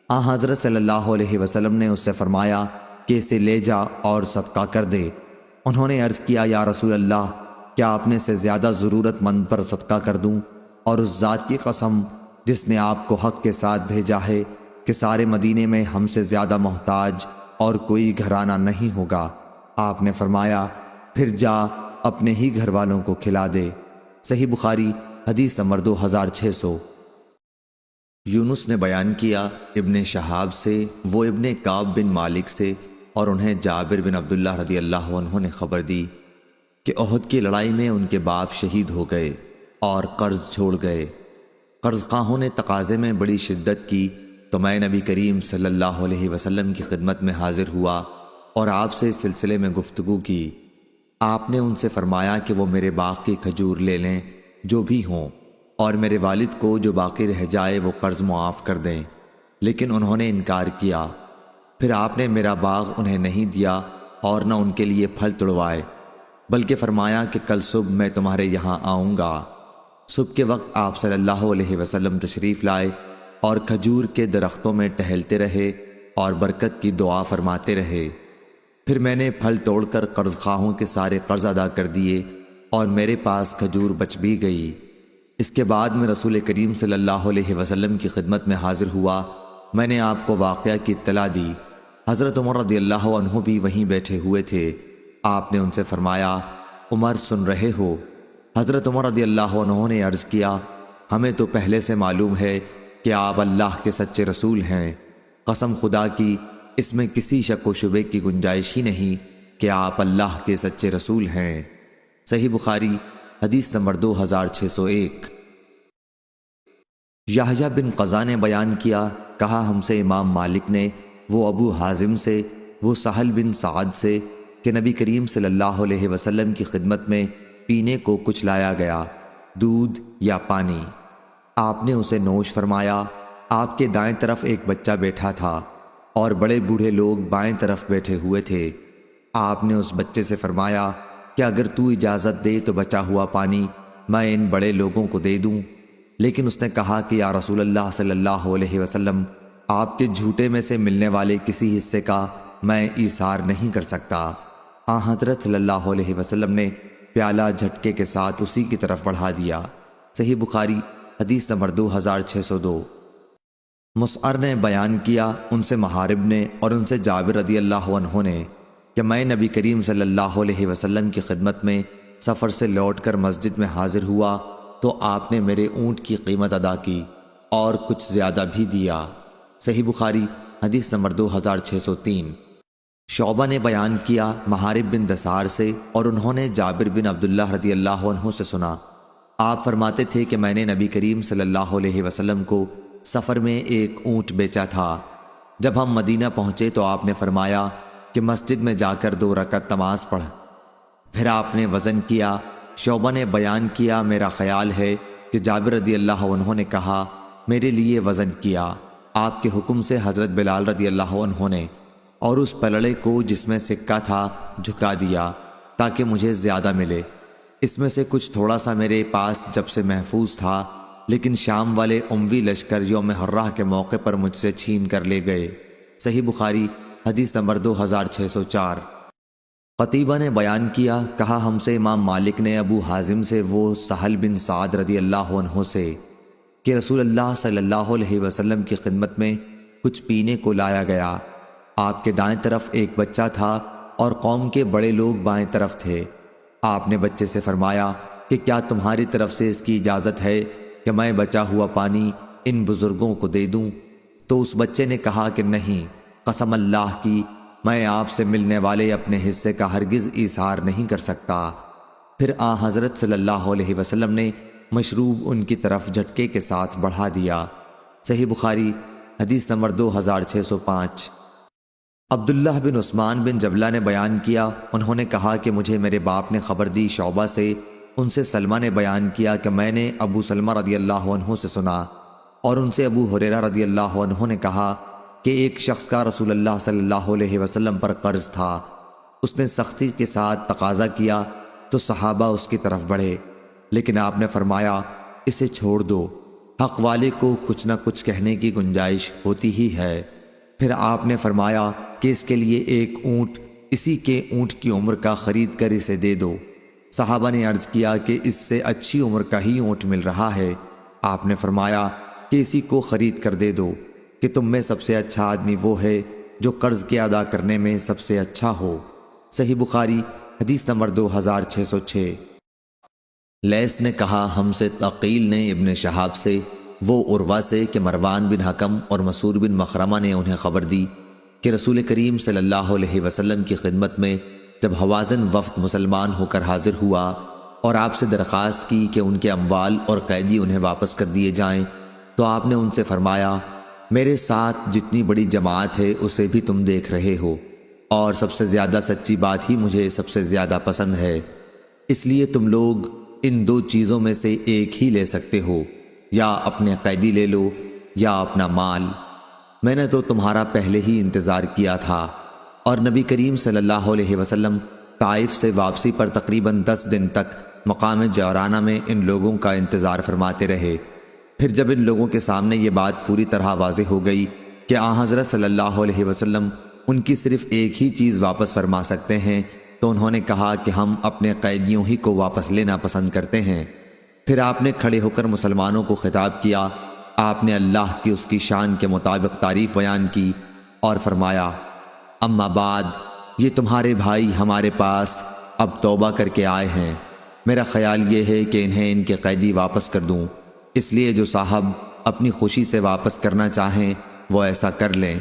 حضرت صلی اللہ علیہ وسلم نے اس سے فرمایا کہ اسے لے جا اور صدقہ کر دے۔ انہوں نے عرض کیا یا رسول اللہ کیا اپنے سے زیادہ ضرورت مند پر صدقہ کر دوں؟ اور اس ذات کی قسم جس نے آپ کو حق کے ساتھ بھیجا ہے کہ سارے مدینے میں ہم سے زیادہ محتاج اور کوئی گھرانہ نہیں ہوگا۔ آپ نے فرمایا پھر جا اپنے ہی گھر والوں کو کھلا دے۔ صحیح بخاری حدیث نمبر 2600۔ یونس نے بیان کیا ابن شہاب سے، وہ ابن کعب بن مالک سے، اور انہیں جابر بن عبداللہ رضی اللہ عنہ نے خبر دی کہ احد کی لڑائی میں ان کے باپ شہید ہو گئے اور قرض چھوڑ گئے۔ قرض خواہوں نے تقاضے میں بڑی شدت کی تو میں نبی کریم صلی اللہ علیہ وسلم کی خدمت میں حاضر ہوا اور آپ سے اس سلسلے میں گفتگو کی۔ آپ نے ان سے فرمایا کہ وہ میرے باغ کی کھجور لے لیں جو بھی ہوں، اور میرے والد کو جو باقی رہ جائے وہ قرض معاف کر دیں، لیکن انہوں نے انکار کیا۔ پھر آپ نے میرا باغ انہیں نہیں دیا اور نہ ان کے لیے پھل توڑوائے، بلکہ فرمایا کہ کل صبح میں تمہارے یہاں آؤں گا۔ صبح کے وقت آپ صلی اللہ علیہ وسلم تشریف لائے اور کھجور کے درختوں میں ٹہلتے رہے اور برکت کی دعا فرماتے رہے۔ پھر میں نے پھل توڑ کر قرض خواہوں کے سارے قرض ادا کر دیے اور میرے پاس کھجور بچ بھی گئی۔ اس کے بعد میں رسول کریم صلی اللہ علیہ وسلم کی خدمت میں حاضر ہوا۔ میں نے آپ کو واقعہ کی اطلاع دی۔ حضرت عمر رضی اللہ عنہ بھی وہیں بیٹھے ہوئے تھے۔ آپ نے ان سے فرمایا عمر سن رہے ہو؟ حضرت عمر رضی اللہ عنہ نے عرض کیا ہمیں تو پہلے سے معلوم ہے کہ آپ اللہ کے سچے رسول ہیں۔ قسم خدا کی اس میں کسی شک و شبے کی گنجائش ہی نہیں کہ آپ اللہ کے سچے رسول ہیں۔ صحیح بخاری حدیث نمبر 2601۔ یحییٰ بن قزا نے بیان کیا، کہا ہم سے امام مالک نے، وہ ابو حازم سے، وہ سہل بن سعد سے، کہ نبی کریم صلی اللہ علیہ وسلم کی خدمت میں پینے کو کچھ لایا گیا، دودھ یا پانی۔ آپ نے اسے نوش فرمایا۔ آپ کے دائیں طرف ایک بچہ بیٹھا تھا اور بڑے بوڑھے لوگ بائیں طرف بیٹھے ہوئے تھے۔ آپ نے اس بچے سے فرمایا کہ اگر تو اجازت دے تو بچا ہوا پانی میں ان بڑے لوگوں کو دے دوں، لیکن اس نے کہا کہ یا رسول اللہ صلی اللہ علیہ وسلم آپ کے جھوٹے میں سے ملنے والے کسی حصے کا میں ایثار نہیں کر سکتا۔ حضرت صلی اللہ علیہ وسلم نے پیالہ جھٹکے کے ساتھ اسی کی طرف بڑھا دیا۔ صحیح بخاری حدیث نمبر 2602۔ مسعر نے بیان کیا، ان سے محارب نے اور ان سے جابر رضی اللہ عنہ نے، کہ میں نبی کریم صلی اللہ علیہ وسلم کی خدمت میں سفر سے لوٹ کر مسجد میں حاضر ہوا تو آپ نے میرے اونٹ کی قیمت ادا کی اور کچھ زیادہ بھی دیا۔ صحیح بخاری حدیث نمبر 2603۔ شعبہ نے بیان کیا محارب بن دثار سے، اور انہوں نے جابر بن عبداللہ رضی اللہ عنہ سے سنا، آپ فرماتے تھے کہ میں نے نبی کریم صلی اللہ علیہ وسلم کو سفر میں ایک اونٹ بیچا تھا۔ جب ہم مدینہ پہنچے تو آپ نے فرمایا کہ مسجد میں جا کر 2 رکعت نماز پڑھ۔ پھر آپ نے وزن کیا۔ شعبہ نے بیان کیا، میرا خیال ہے کہ جابر رضی اللہ عنہ نے کہا میرے لیے وزن کیا۔ آپ کے حکم سے حضرت بلال رضی اللہ عنہ نے اور اس پلڑے کو جس میں سکہ تھا جھکا دیا تاکہ مجھے زیادہ ملے۔ اس میں سے کچھ تھوڑا سا میرے پاس جب سے محفوظ تھا، لیکن شام والے اموی لشکر یوم حرہ کے موقع پر مجھ سے چھین کر لے گئے۔ صحیح بخاری حدیث نمبر 2604۔ قتیبہ نے بیان کیا، کہا ہم سے امام مالک نے ابو حازم سے، وہ سہل بن سعد رضی اللہ عنہ سے، کہ رسول اللہ صلی اللہ علیہ وسلم کی خدمت میں کچھ پینے کو لایا گیا۔ آپ کے دائیں طرف ایک بچہ تھا اور قوم کے بڑے لوگ بائیں طرف تھے۔ آپ نے بچے سے فرمایا کہ کیا تمہاری طرف سے اس کی اجازت ہے کہ میں بچا ہوا پانی ان بزرگوں کو دے دوں؟ تو اس بچے نے کہا کہ نہیں، قسم اللہ کی میں آپ سے ملنے والے اپنے حصے کا ہرگز ایثار نہیں کر سکتا۔ پھر حضرت صلی اللہ علیہ وسلم نے مشروب ان کی طرف جھٹکے کے ساتھ بڑھا دیا۔ صحیح بخاری حدیث نمبر 2605۔ عبداللہ بن عثمان بن جبلہ نے بیان کیا، انہوں نے کہا کہ مجھے میرے باپ نے خبر دی شعبہ سے، ان سے سلمہ نے بیان کیا کہ میں نے ابو سلمہ رضی اللہ عنہ سے سنا، اور ان سے ابو ہریرہ رضی اللہ عنہ نے کہا کہ ایک شخص کا رسول اللہ صلی اللہ علیہ وسلم پر قرض تھا، اس نے سختی کے ساتھ تقاضا کیا تو صحابہ اس کی طرف بڑھے، لیکن آپ نے فرمایا اسے چھوڑ دو، حق والے کو کچھ نہ کچھ کہنے کی گنجائش ہوتی ہی ہے۔ پھر آپ نے فرمایا کہ اس کے لیے ایک اونٹ اسی کے اونٹ کی عمر کا خرید کر اسے دے دو۔ صحابہ نے عرض کیا کہ اس سے اچھی عمر کا ہی اونٹ مل رہا ہے۔ آپ نے فرمایا کہ اسی کو خرید کر دے دو کہ تم میں سب سے اچھا آدمی وہ ہے جو قرض کے ادا کرنے میں سب سے اچھا ہو۔ صحیح بخاری حدیث نمبر 2606۔ لیث نے کہا ہم سے عقیل نے ابن شہاب سے، وہ عروہ سے کہ مروان بن حکم اور مسعود بن مخرمہ نے انہیں خبر دی کہ رسول کریم صلی اللہ علیہ وسلم کی خدمت میں جب حوازن وفد مسلمان ہو کر حاضر ہوا اور آپ سے درخواست کی کہ ان کے اموال اور قیدی انہیں واپس کر دیے جائیں، تو آپ نے ان سے فرمایا میرے ساتھ جتنی بڑی جماعت ہے اسے بھی تم دیکھ رہے ہو، اور سب سے زیادہ سچی بات ہی مجھے سب سے زیادہ پسند ہے، اس لیے تم لوگ ان دو چیزوں میں سے ایک ہی لے سکتے ہو، یا اپنے قیدی لے لو یا اپنا مال۔ میں نے تو تمہارا پہلے ہی انتظار کیا تھا۔ اور نبی کریم صلی اللہ علیہ وسلم طائف سے واپسی پر تقریباً 10 دن تک مقام جعرانہ میں ان لوگوں کا انتظار فرماتے رہے۔ پھر جب ان لوگوں کے سامنے یہ بات پوری طرح واضح ہو گئی کہ حضرت صلی اللہ علیہ وسلم ان کی صرف ایک ہی چیز واپس فرما سکتے ہیں، تو انہوں نے کہا کہ ہم اپنے قیدیوں ہی کو واپس لینا پسند کرتے ہیں۔ پھر آپ نے کھڑے ہو کر مسلمانوں کو خطاب کیا، آپ نے اللہ کی اس کی شان کے مطابق تعریف بیان کی اور فرمایا اما بعد، یہ تمہارے بھائی ہمارے پاس اب توبہ کر کے آئے ہیں، میرا خیال یہ ہے کہ انہیں ان کے قیدی واپس کر دوں، اس لیے جو صاحب اپنی خوشی سے واپس کرنا چاہیں وہ ایسا کر لیں،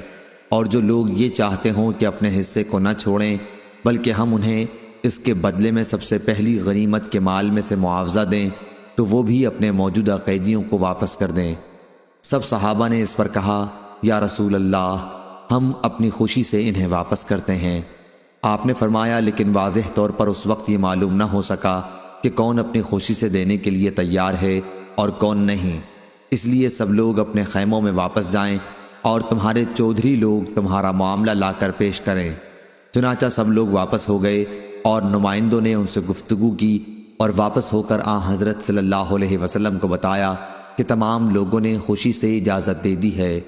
اور جو لوگ یہ چاہتے ہوں کہ اپنے حصے کو نہ چھوڑیں بلکہ ہم انہیں اس کے بدلے میں سب سے پہلی غنیمت کے مال میں سے معاوضہ دیں، تو وہ بھی اپنے موجودہ قیدیوں کو واپس کر دیں۔ سب صحابہ نے اس پر کہا یا رسول اللہ، ہم اپنی خوشی سے انہیں واپس کرتے ہیں۔ آپ نے فرمایا لیکن واضح طور پر اس وقت یہ معلوم نہ ہو سکا کہ کون اپنی خوشی سے دینے کے لیے تیار ہے اور کون نہیں، اس لیے سب لوگ اپنے خیموں میں واپس جائیں اور تمہارے چودھری لوگ تمہارا معاملہ لا کر پیش کریں۔ چنانچہ سب لوگ واپس ہو گئے اور نمائندوں نے ان سے گفتگو کی اور واپس ہو کر حضرت صلی اللہ علیہ وسلم کو بتایا کہ تمام لوگوں نے خوشی سے اجازت دے دی ہے۔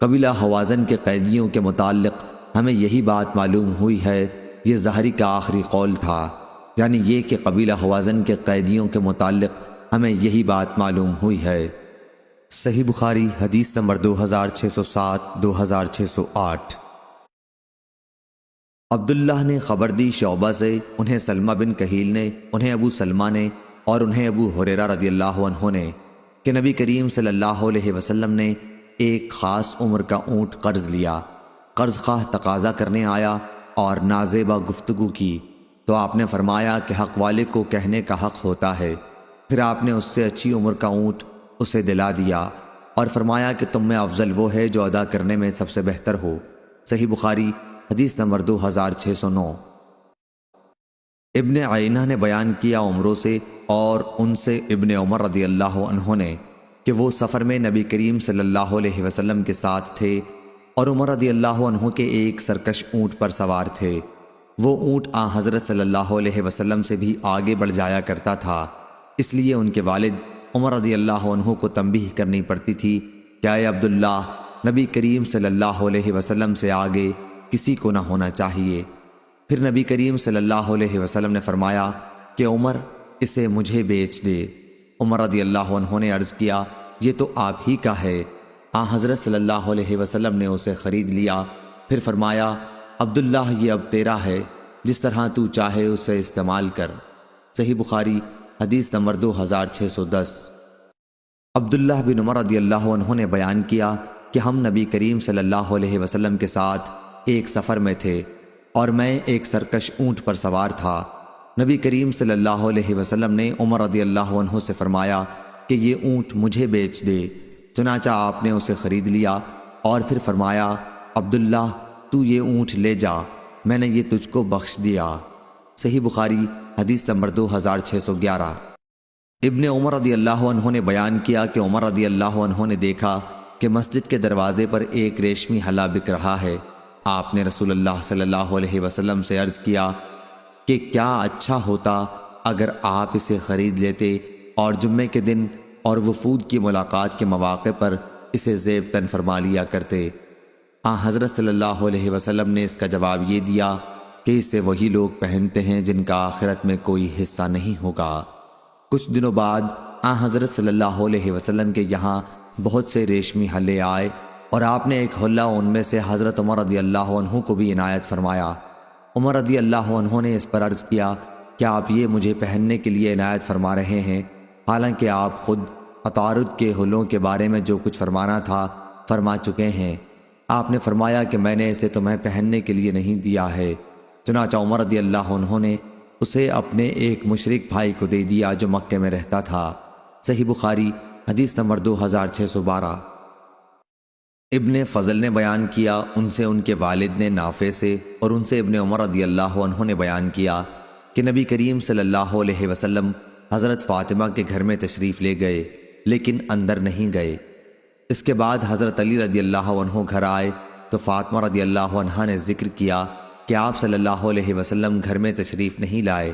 قبیلہ حوازن کے قیدیوں کے متعلق ہمیں یہی بات معلوم ہوئی ہے، یہ ظاہری کا آخری قول تھا، یعنی یہ کہ قبیلہ حوازن کے قیدیوں کے متعلق ہمیں یہی بات معلوم ہوئی ہے۔ صحیح بخاری حدیث نمبر 2607 2608۔ عبداللہ نے خبر دی شعبہ سے، انہیں سلمہ بن کہیل نے، انہیں ابو سلمہ نے اور انہیں ابو ہریرہ رضی اللہ عنہ نے کہ نبی کریم صلی اللہ علیہ وسلم نے ایک خاص عمر کا اونٹ قرض لیا۔ قرض خواہ تقاضا کرنے آیا اور نازیبہ گفتگو کی، تو آپ نے فرمایا کہ حق والے کو کہنے کا حق ہوتا ہے۔ پھر آپ نے اس سے اچھی عمر کا اونٹ اسے دلا دیا اور فرمایا کہ تم میں افضل وہ ہے جو ادا کرنے میں سب سے بہتر ہو۔ صحیح بخاری حدیث نمبر 2609۔ ابن عینہ نے بیان کیا عمروں سے اور ان سے ابن عمر رضی اللہ عنہ نے کہ وہ سفر میں نبی کریم صلی اللہ علیہ وسلم کے ساتھ تھے اور عمر رضی اللہ عنہ کے ایک سرکش اونٹ پر سوار تھے۔ وہ اونٹ حضرت صلی اللہ علیہ وسلم سے بھی آگے بڑھ جایا کرتا تھا، اس لیے ان کے والد عمر رضی اللہ عنہ کو تنبیہ کرنی پڑتی تھی کہ اے عبداللہ، نبی کریم صلی اللہ علیہ وسلم سے آگے کسی کو نہ ہونا چاہیے۔ پھر نبی کریم صلی اللہ علیہ وسلم نے فرمایا کہ عمر اسے مجھے بیچ دے۔ عمر رضی اللہ عنہ نے عرض کیا یہ تو آپ ہی کا ہے۔ حضرت صلی اللہ علیہ وسلم نے اسے خرید لیا، پھر فرمایا عبداللہ یہ اب تیرا ہے، جس طرح تو چاہے اسے استعمال کر۔ صحیح بخاری حدیث نمبر 2610۔ عبداللہ بن عمر رضی اللہ عنہ نے بیان کیا کہ ہم نبی کریم صلی اللہ علیہ وسلم کے ساتھ ایک سفر میں تھے اور میں ایک سرکش اونٹ پر سوار تھا۔ نبی کریم صلی اللہ علیہ وسلم نے عمر رضی اللہ عنہ سے فرمایا کہ یہ اونٹ مجھے بیچ دے۔ چنانچہ آپ نے اسے خرید لیا اور پھر فرمایا عبداللہ تو یہ اونٹ لے جا، میں نے یہ تجھ کو بخش دیا۔ صحیح بخاری حدیث نمبر 2611۔ ابن عمر رضی اللہ عنہ نے بیان کیا کہ عمر رضی اللہ عنہ نے دیکھا کہ مسجد کے دروازے پر ایک ریشمی ہلا بک رہا ہے۔ آپ نے رسول اللہ صلی اللہ علیہ وسلم سے عرض کیا کہ کیا اچھا ہوتا اگر آپ اسے خرید لیتے اور جمعے کے دن اور وفود کی ملاقات کے مواقع پر اسے زیب تن فرما لیا کرتے۔ حضرت صلی اللہ علیہ وسلم نے اس کا جواب یہ دیا کہ اسے وہی لوگ پہنتے ہیں جن کا آخرت میں کوئی حصہ نہیں ہوگا۔ کچھ دنوں بعد حضرت صلی اللہ علیہ وسلم کے یہاں بہت سے ریشمی ہلے آئے اور آپ نے ایک حلہ ان میں سے حضرت عمر رضی اللہ عنہ کو بھی عنایت فرمایا۔ عمر رضی اللہ عنہ نے اس پر عرض کیا کہ آپ یہ مجھے پہننے کے لیے عنایت فرما رہے ہیں، حالانکہ آپ خود عطارد کے حلوں کے بارے میں جو کچھ فرمانا تھا فرما چکے ہیں۔ آپ نے فرمایا کہ میں نے اسے تمہیں پہننے کے لیے نہیں دیا ہے۔ چنانچہ عمر رضی اللہ عنہ نے اسے اپنے ایک مشرک بھائی کو دے دیا جو مکے میں رہتا تھا۔ صحیح بخاری حدیث نمبر 2612۔ ابن فضل نے بیان کیا، ان سے ان کے والد نے نافع سے اور ان سے ابن عمر رضی اللہ عنہ نے بیان کیا کہ نبی کریم صلی اللہ علیہ وسلم حضرت فاطمہ کے گھر میں تشریف لے گئے لیکن اندر نہیں گئے۔ اس کے بعد حضرت علی رضی اللہ عنہ گھر آئے تو فاطمہ رضی اللہ عنہا نے ذکر کیا کہ آپ صلی اللہ علیہ وسلم گھر میں تشریف نہیں لائے۔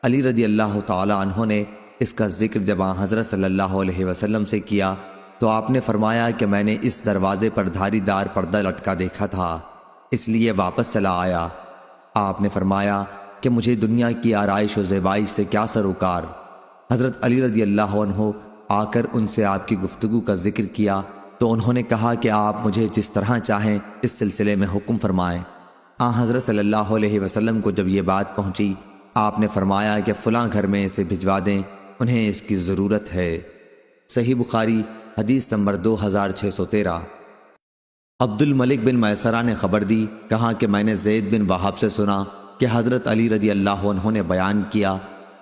علی رضی اللہ تعالی عنہ نے اس کا ذکر جب حضرت صلی اللہ علیہ وسلم سے کیا تو آپ نے فرمایا کہ میں نے اس دروازے پر دھاری دار پردہ لٹکا دیکھا تھا، اس لیے واپس چلا آیا۔ آپ نے فرمایا کہ مجھے دنیا کی آرائش و زیبائش سے کیا سروکار۔ حضرت علی رضی اللہ عنہ آ کر ان سے آپ کی گفتگو کا ذکر کیا تو انہوں نے کہا کہ آپ مجھے جس طرح چاہیں اس سلسلے میں حکم فرمائیں۔ حضرت صلی اللہ علیہ وسلم کو جب یہ بات پہنچی آپ نے فرمایا کہ فلاں گھر میں اسے بھجوا دیں، انہیں اس کی ضرورت ہے۔ صحیح بخاری حدیث نمبر 2613۔ عبد الملک بن میسرہ نے خبر دی، کہا کہ میں نے زید بن وہب سے سنا کہ حضرت علی رضی اللہ عنہ نے بیان کیا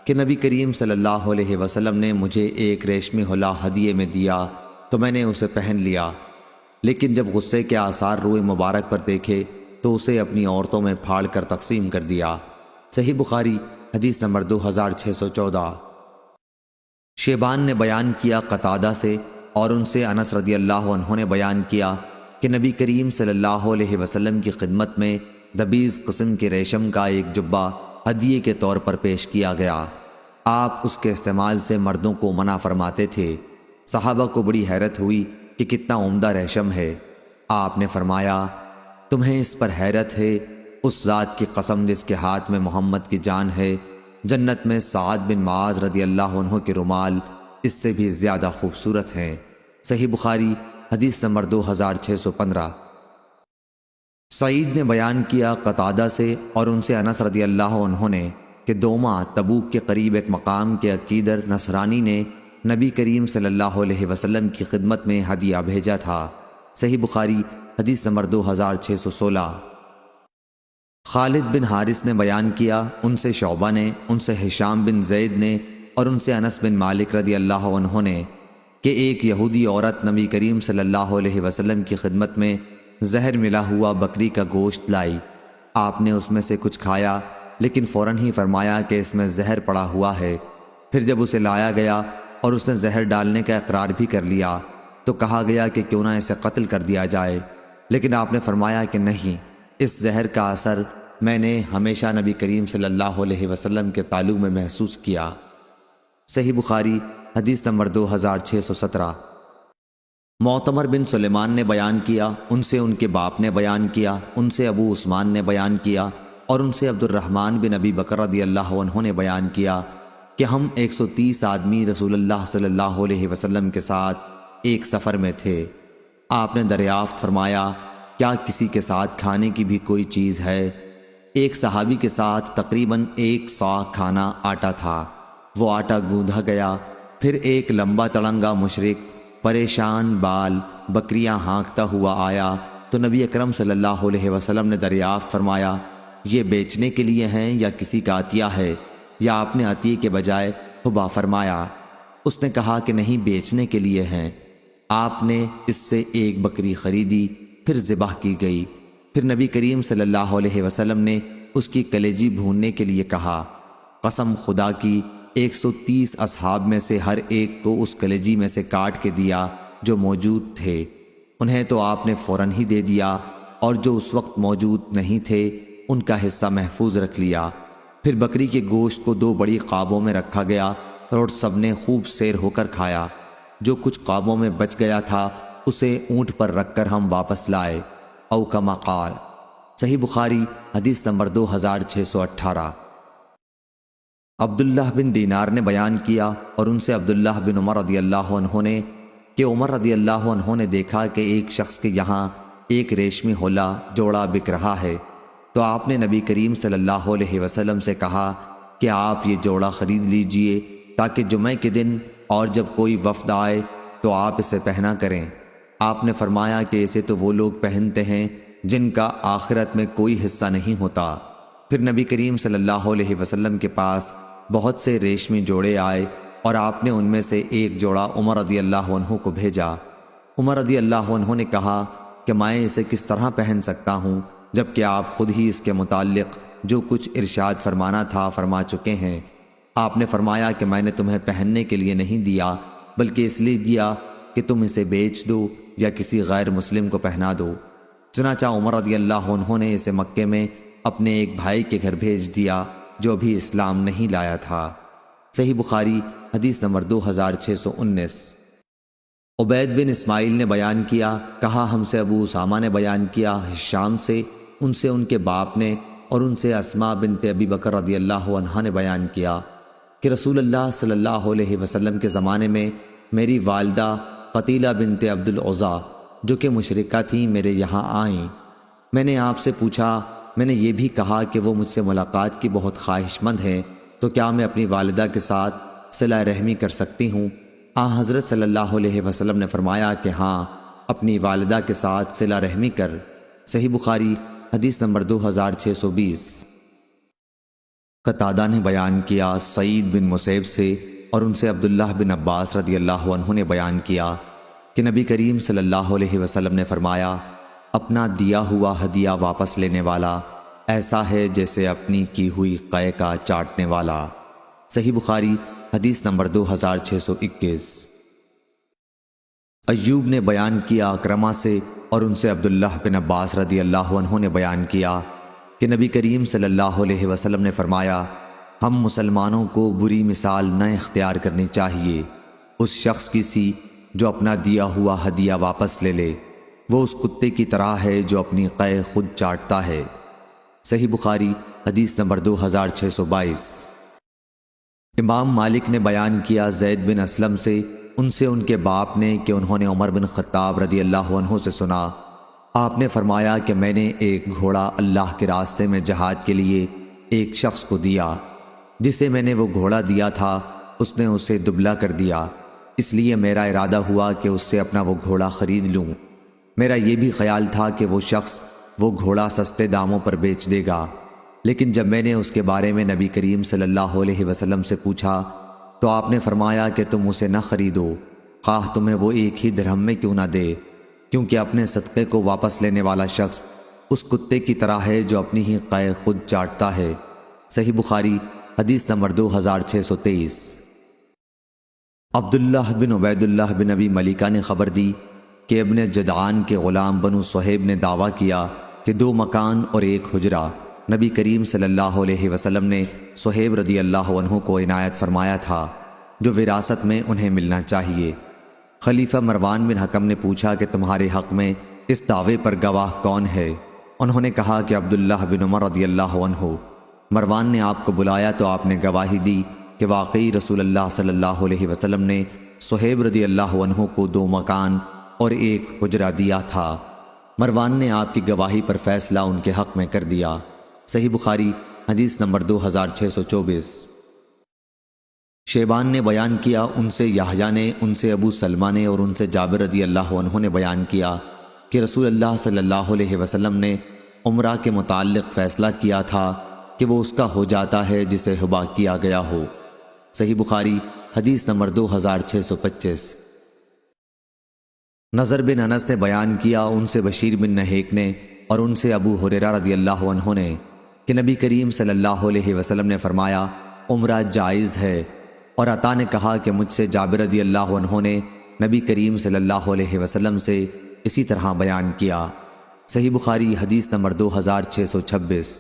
کہ نبی کریم صلی اللہ علیہ وسلم نے مجھے ایک ریشمی حلہ ہدیے میں دیا تو میں نے اسے پہن لیا، لیکن جب غصے کے آثار روئے مبارک پر دیکھے تو اسے اپنی عورتوں میں پھاڑ کر تقسیم کر دیا۔ صحیح بخاری حدیث نمبر 2614۔ شیبان نے بیان کیا قتادہ سے اور ان سے انس رضی اللہ عنہ نے بیان کیا کہ نبی کریم صلی اللہ علیہ وسلم کی خدمت میں دبیز قسم کے ریشم کا ایک جبہ ہدیے کے طور پر پیش کیا گیا۔ آپ اس کے استعمال سے مردوں کو منع فرماتے تھے۔ صحابہ کو بڑی حیرت ہوئی کہ کتنا عمدہ ریشم ہے۔ آپ نے فرمایا تمہیں اس پر حیرت ہے؟ اس ذات کی قسم جس کے ہاتھ میں محمد کی جان ہے، جنت میں سعد بن معاذ رضی اللہ عنہ کے رومال اس سے بھی زیادہ خوبصورت ہیں۔ صحیح بخاری حدیث نمبر 2615۔ سعید نے بیان کیا قتادہ سے اور ان سے انس رضی اللہ عنہ نے کہ دوما تبوک کے قریب ایک مقام کے عقیدر نصرانی نے نبی کریم صلی اللہ علیہ وسلم کی خدمت میں ہدیہ بھیجا تھا۔ صحیح بخاری حدیث نمبر 2616۔ خالد بن حارث نے بیان کیا، ان سے شعبہ نے، ان سے ہشام بن زید نے اور ان سے انس بن مالک رضی اللہ عنہ نے کہ ایک یہودی عورت نبی کریم صلی اللہ علیہ وسلم کی خدمت میں زہر ملا ہوا بکری کا گوشت لائی۔ آپ نے اس میں سے کچھ کھایا لیکن فوراً ہی فرمایا کہ اس میں زہر پڑا ہوا ہے۔ پھر جب اسے لایا گیا اور اس نے زہر ڈالنے کا اقرار بھی کر لیا تو کہا گیا کہ کیوں نہ اسے قتل کر دیا جائے، لیکن آپ نے فرمایا کہ نہیں، اس زہر کا اثر میں نے ہمیشہ نبی کریم صلی اللہ علیہ وسلم کے تعلق میں محسوس کیا۔ صحیح بخاری حدیث نمبر 2617۔ معتمر بن سلیمان نے بیان کیا، ان سے ان کے باپ نے بیان کیا، ان سے ابو عثمان نے بیان کیا اور ان سے عبد الرحمن بن ابی بکر رضی اللہ عنہ نے بیان کیا کہ ہم 130 آدمی رسول اللہ صلی اللہ علیہ وسلم کے ساتھ ایک سفر میں تھے۔ آپ نے دریافت فرمایا کیا کسی کے ساتھ کھانے کی بھی کوئی چیز ہے؟ ایک صحابی کے ساتھ تقریباً 1 صاع کھانا آٹا تھا۔ وہ آٹا گوندھا گیا۔ پھر ایک لمبا تڑنگا مشرک پریشان بال بکریاں ہانکتا ہوا آیا تو نبی اکرم صلی اللہ علیہ وسلم نے دریافت فرمایا یہ بیچنے کے لیے ہیں یا کسی کا عطیہ ہے؟ یا آپ نے عطیے کے بجائے ہبا فرمایا؟ اس نے کہا کہ نہیں، بیچنے کے لیے ہیں۔ آپ نے اس سے ایک بکری خریدی، پھر ذبح کی گئی۔ پھر نبی کریم صلی اللہ علیہ وسلم نے اس کی کلیجی بھوننے کے لیے کہا۔ قسم خدا کی، 130 اصحاب میں سے ہر ایک کو اس کلیجی میں سے کاٹ کے دیا جو موجود تھے۔ انہیں تو آپ نے فوراً ہی دے دیا، اور جو اس وقت موجود نہیں تھے ان کا حصہ محفوظ رکھ لیا۔ پھر بکری کے گوشت کو 2 بڑی قابوں میں رکھا گیا اور سب نے خوب سیر ہو کر کھایا۔ جو کچھ قابوں میں بچ گیا تھا اسے اونٹ پر رکھ کر ہم واپس لائے، او کما قال۔ صحیح بخاری حدیث نمبر 2618۔ عبداللہ بن دینار نے بیان کیا اور ان سے عبداللہ بن عمر رضی اللہ عنہ نے کہ عمر رضی اللہ عنہ نے دیکھا کہ ایک شخص کے یہاں ایک ریشمی حلہ جوڑا بک رہا ہے، تو آپ نے نبی کریم صلی اللہ علیہ وسلم سے کہا کہ آپ یہ جوڑا خرید لیجئے تاکہ جمعہ کے دن اور جب کوئی وفد آئے تو آپ اسے پہنا کریں۔ آپ نے فرمایا کہ اسے تو وہ لوگ پہنتے ہیں جن کا آخرت میں کوئی حصہ نہیں ہوتا۔ پھر نبی کریم صلی اللہ علیہ وسلم کے پاس بہت سے ریشمی جوڑے آئے اور آپ نے ان میں سے ایک جوڑا عمر رضی اللہ عنہ کو بھیجا۔ عمر رضی اللہ عنہ نے کہا کہ میں اسے کس طرح پہن سکتا ہوں جبکہ آپ خود ہی اس کے متعلق جو کچھ ارشاد فرمانا تھا فرما چکے ہیں۔ آپ نے فرمایا کہ میں نے تمہیں پہننے کے لیے نہیں دیا بلکہ اس لیے دیا کہ تم اسے بیچ دو یا کسی غیر مسلم کو پہنا دو۔ چنانچہ عمر رضی اللہ عنہ نے اسے مکے میں اپنے ایک بھائی کے گھر بھیج دیا جو بھی اسلام نہیں لایا تھا۔ صحیح بخاری حدیث نمبر 2619۔ عبید بن اسماعیل نے بیان کیا، کہا ہم سے ابو اسامہ نے بیان کیا ہشام سے، ان سے ان کے باپ نے، اور ان سے اسماء بنت ابی بکر رضی اللہ عنہا نے بیان کیا کہ رسول اللہ صلی اللہ علیہ وسلم کے زمانے میں میری والدہ قتیلہ بنت عبد العزیٰ جو کہ مشرکہ تھیں میرے یہاں آئیں۔ میں نے آپ سے پوچھا، میں نے یہ بھی کہا کہ وہ مجھ سے ملاقات کی بہت خواہش مند ہیں، تو کیا میں اپنی والدہ کے ساتھ صلہ رحمی کر سکتی ہوں؟ حضرت صلی اللہ علیہ وسلم نے فرمایا کہ ہاں، اپنی والدہ کے ساتھ صلہ رحمی کر۔ صحیح بخاری حدیث نمبر 2620۔ قتادہ نے بیان کیا سعید بن مسیب سے اور ان سے عبداللہ بن عباس رضی اللہ عنہ نے بیان کیا کہ نبی کریم صلی اللہ علیہ وسلم نے فرمایا، اپنا دیا ہوا ہدیہ واپس لینے والا ایسا ہے جیسے اپنی کی ہوئی قے کا چاٹنے والا۔ صحیح بخاری حدیث نمبر 2621۔ ایوب نے بیان کیا اکرمہ سے اور ان سے عبداللہ بن عباس رضی اللہ عنہ نے بیان کیا کہ نبی کریم صلی اللہ علیہ وسلم نے فرمایا، ہم مسلمانوں کو بری مثال نہ اختیار کرنی چاہیے اس شخص کی سی جو اپنا دیا ہوا ہدیہ واپس لے لے، وہ اس کتے کی طرح ہے جو اپنی قے خود چاٹتا ہے۔ صحیح بخاری حدیث نمبر 2622۔ امام مالک نے بیان کیا زید بن اسلم سے، ان سے ان کے باپ نے کہ انہوں نے عمر بن خطاب رضی اللہ عنہ سے سنا، آپ نے فرمایا کہ میں نے ایک گھوڑا اللہ کے راستے میں جہاد کے لیے ایک شخص کو دیا، جسے میں نے وہ گھوڑا دیا تھا اس نے اسے دبلا کر دیا، اس لیے میرا ارادہ ہوا کہ اس سے اپنا وہ گھوڑا خرید لوں۔ میرا یہ بھی خیال تھا کہ وہ شخص وہ گھوڑا سستے داموں پر بیچ دے گا، لیکن جب میں نے اس کے بارے میں نبی کریم صلی اللہ علیہ وسلم سے پوچھا تو آپ نے فرمایا کہ تم اسے نہ خریدو، خواہ تمہیں وہ ایک ہی درہم میں کیوں نہ دے، کیونکہ اپنے صدقے کو واپس لینے والا شخص اس کتے کی طرح ہے جو اپنی ہی قے خود چاٹتا ہے۔ صحیح بخاری حدیث نمبر 2623۔ عبداللہ بن عبید اللہ بن ابی ملیکہ نے خبر دی کہ ابن جدعان کے غلام بنو صہیب نے دعویٰ کیا کہ 2 مکان اور 1 حجرہ نبی کریم صلی اللہ علیہ وسلم نے صہیب رضی اللہ عنہ کو عنایت فرمایا تھا جو وراثت میں انہیں ملنا چاہیے۔ خلیفہ مروان بن حکم نے پوچھا کہ تمہارے حق میں اس دعوے پر گواہ کون ہے؟ انہوں نے کہا کہ عبداللہ بن عمر رضی اللہ عنہ۔ مروان نے آپ کو بلایا تو آپ نے گواہی دی کہ واقعی رسول اللہ صلی اللہ علیہ وسلم نے صہیب رضی اللہ عنہ کو 2 مکان اور 1 حجرہ دیا تھا۔ مروان نے آپ کی گواہی پر فیصلہ ان کے حق میں کر دیا۔ صحیح بخاری حدیث نمبر 2624۔ شیبان نے بیان کیا ان سے یحییٰ نے، ان سے ابو سلمہ نے اور ان سے جابر رضی اللہ عنہ نے بیان کیا کہ رسول اللہ صلی اللہ علیہ وسلم نے عمرہ کے متعلق فیصلہ کیا تھا کہ وہ اس کا ہو جاتا ہے جسے ہبا کیا گیا ہو۔ صحیح بخاری حدیث نمبر 2625۔ نضر بن انس نے بیان کیا ان سے بشیر بن نہیک نے اور ان سے ابو ہریرہ رضی اللہ عنہ نے کہ نبی کریم صلی اللہ علیہ وسلم نے فرمایا عمرہ جائز ہے، اور عطا نے کہا کہ مجھ سے جابر رضی اللہ عنہ نے نبی کریم صلی اللہ علیہ وسلم سے اسی طرح بیان کیا۔ صحیح بخاری حدیث نمبر 2626۔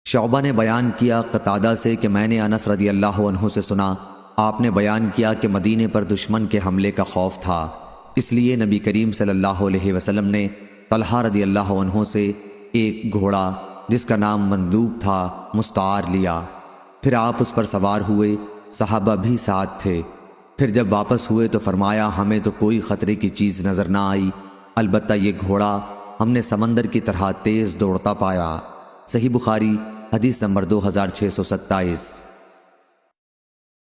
شعبہ نے بیان کیا قتادہ سے کہ میں نے انس رضی اللہ عنہ سے سنا، آپ نے بیان کیا کہ مدینے پر دشمن کے حملے کا خوف تھا، اس لیے نبی کریم صلی اللہ علیہ وسلم نے طلحہ رضی اللہ عنہ سے ایک گھوڑا جس کا نام مندوب تھا مستعار لیا، پھر آپ اس پر سوار ہوئے، صحابہ بھی ساتھ تھے۔ پھر جب واپس ہوئے تو فرمایا ہمیں تو کوئی خطرے کی چیز نظر نہ آئی، البتہ یہ گھوڑا ہم نے سمندر کی طرح تیز دوڑتا پایا۔ صحیح بخاری حدیث نمبر 2627۔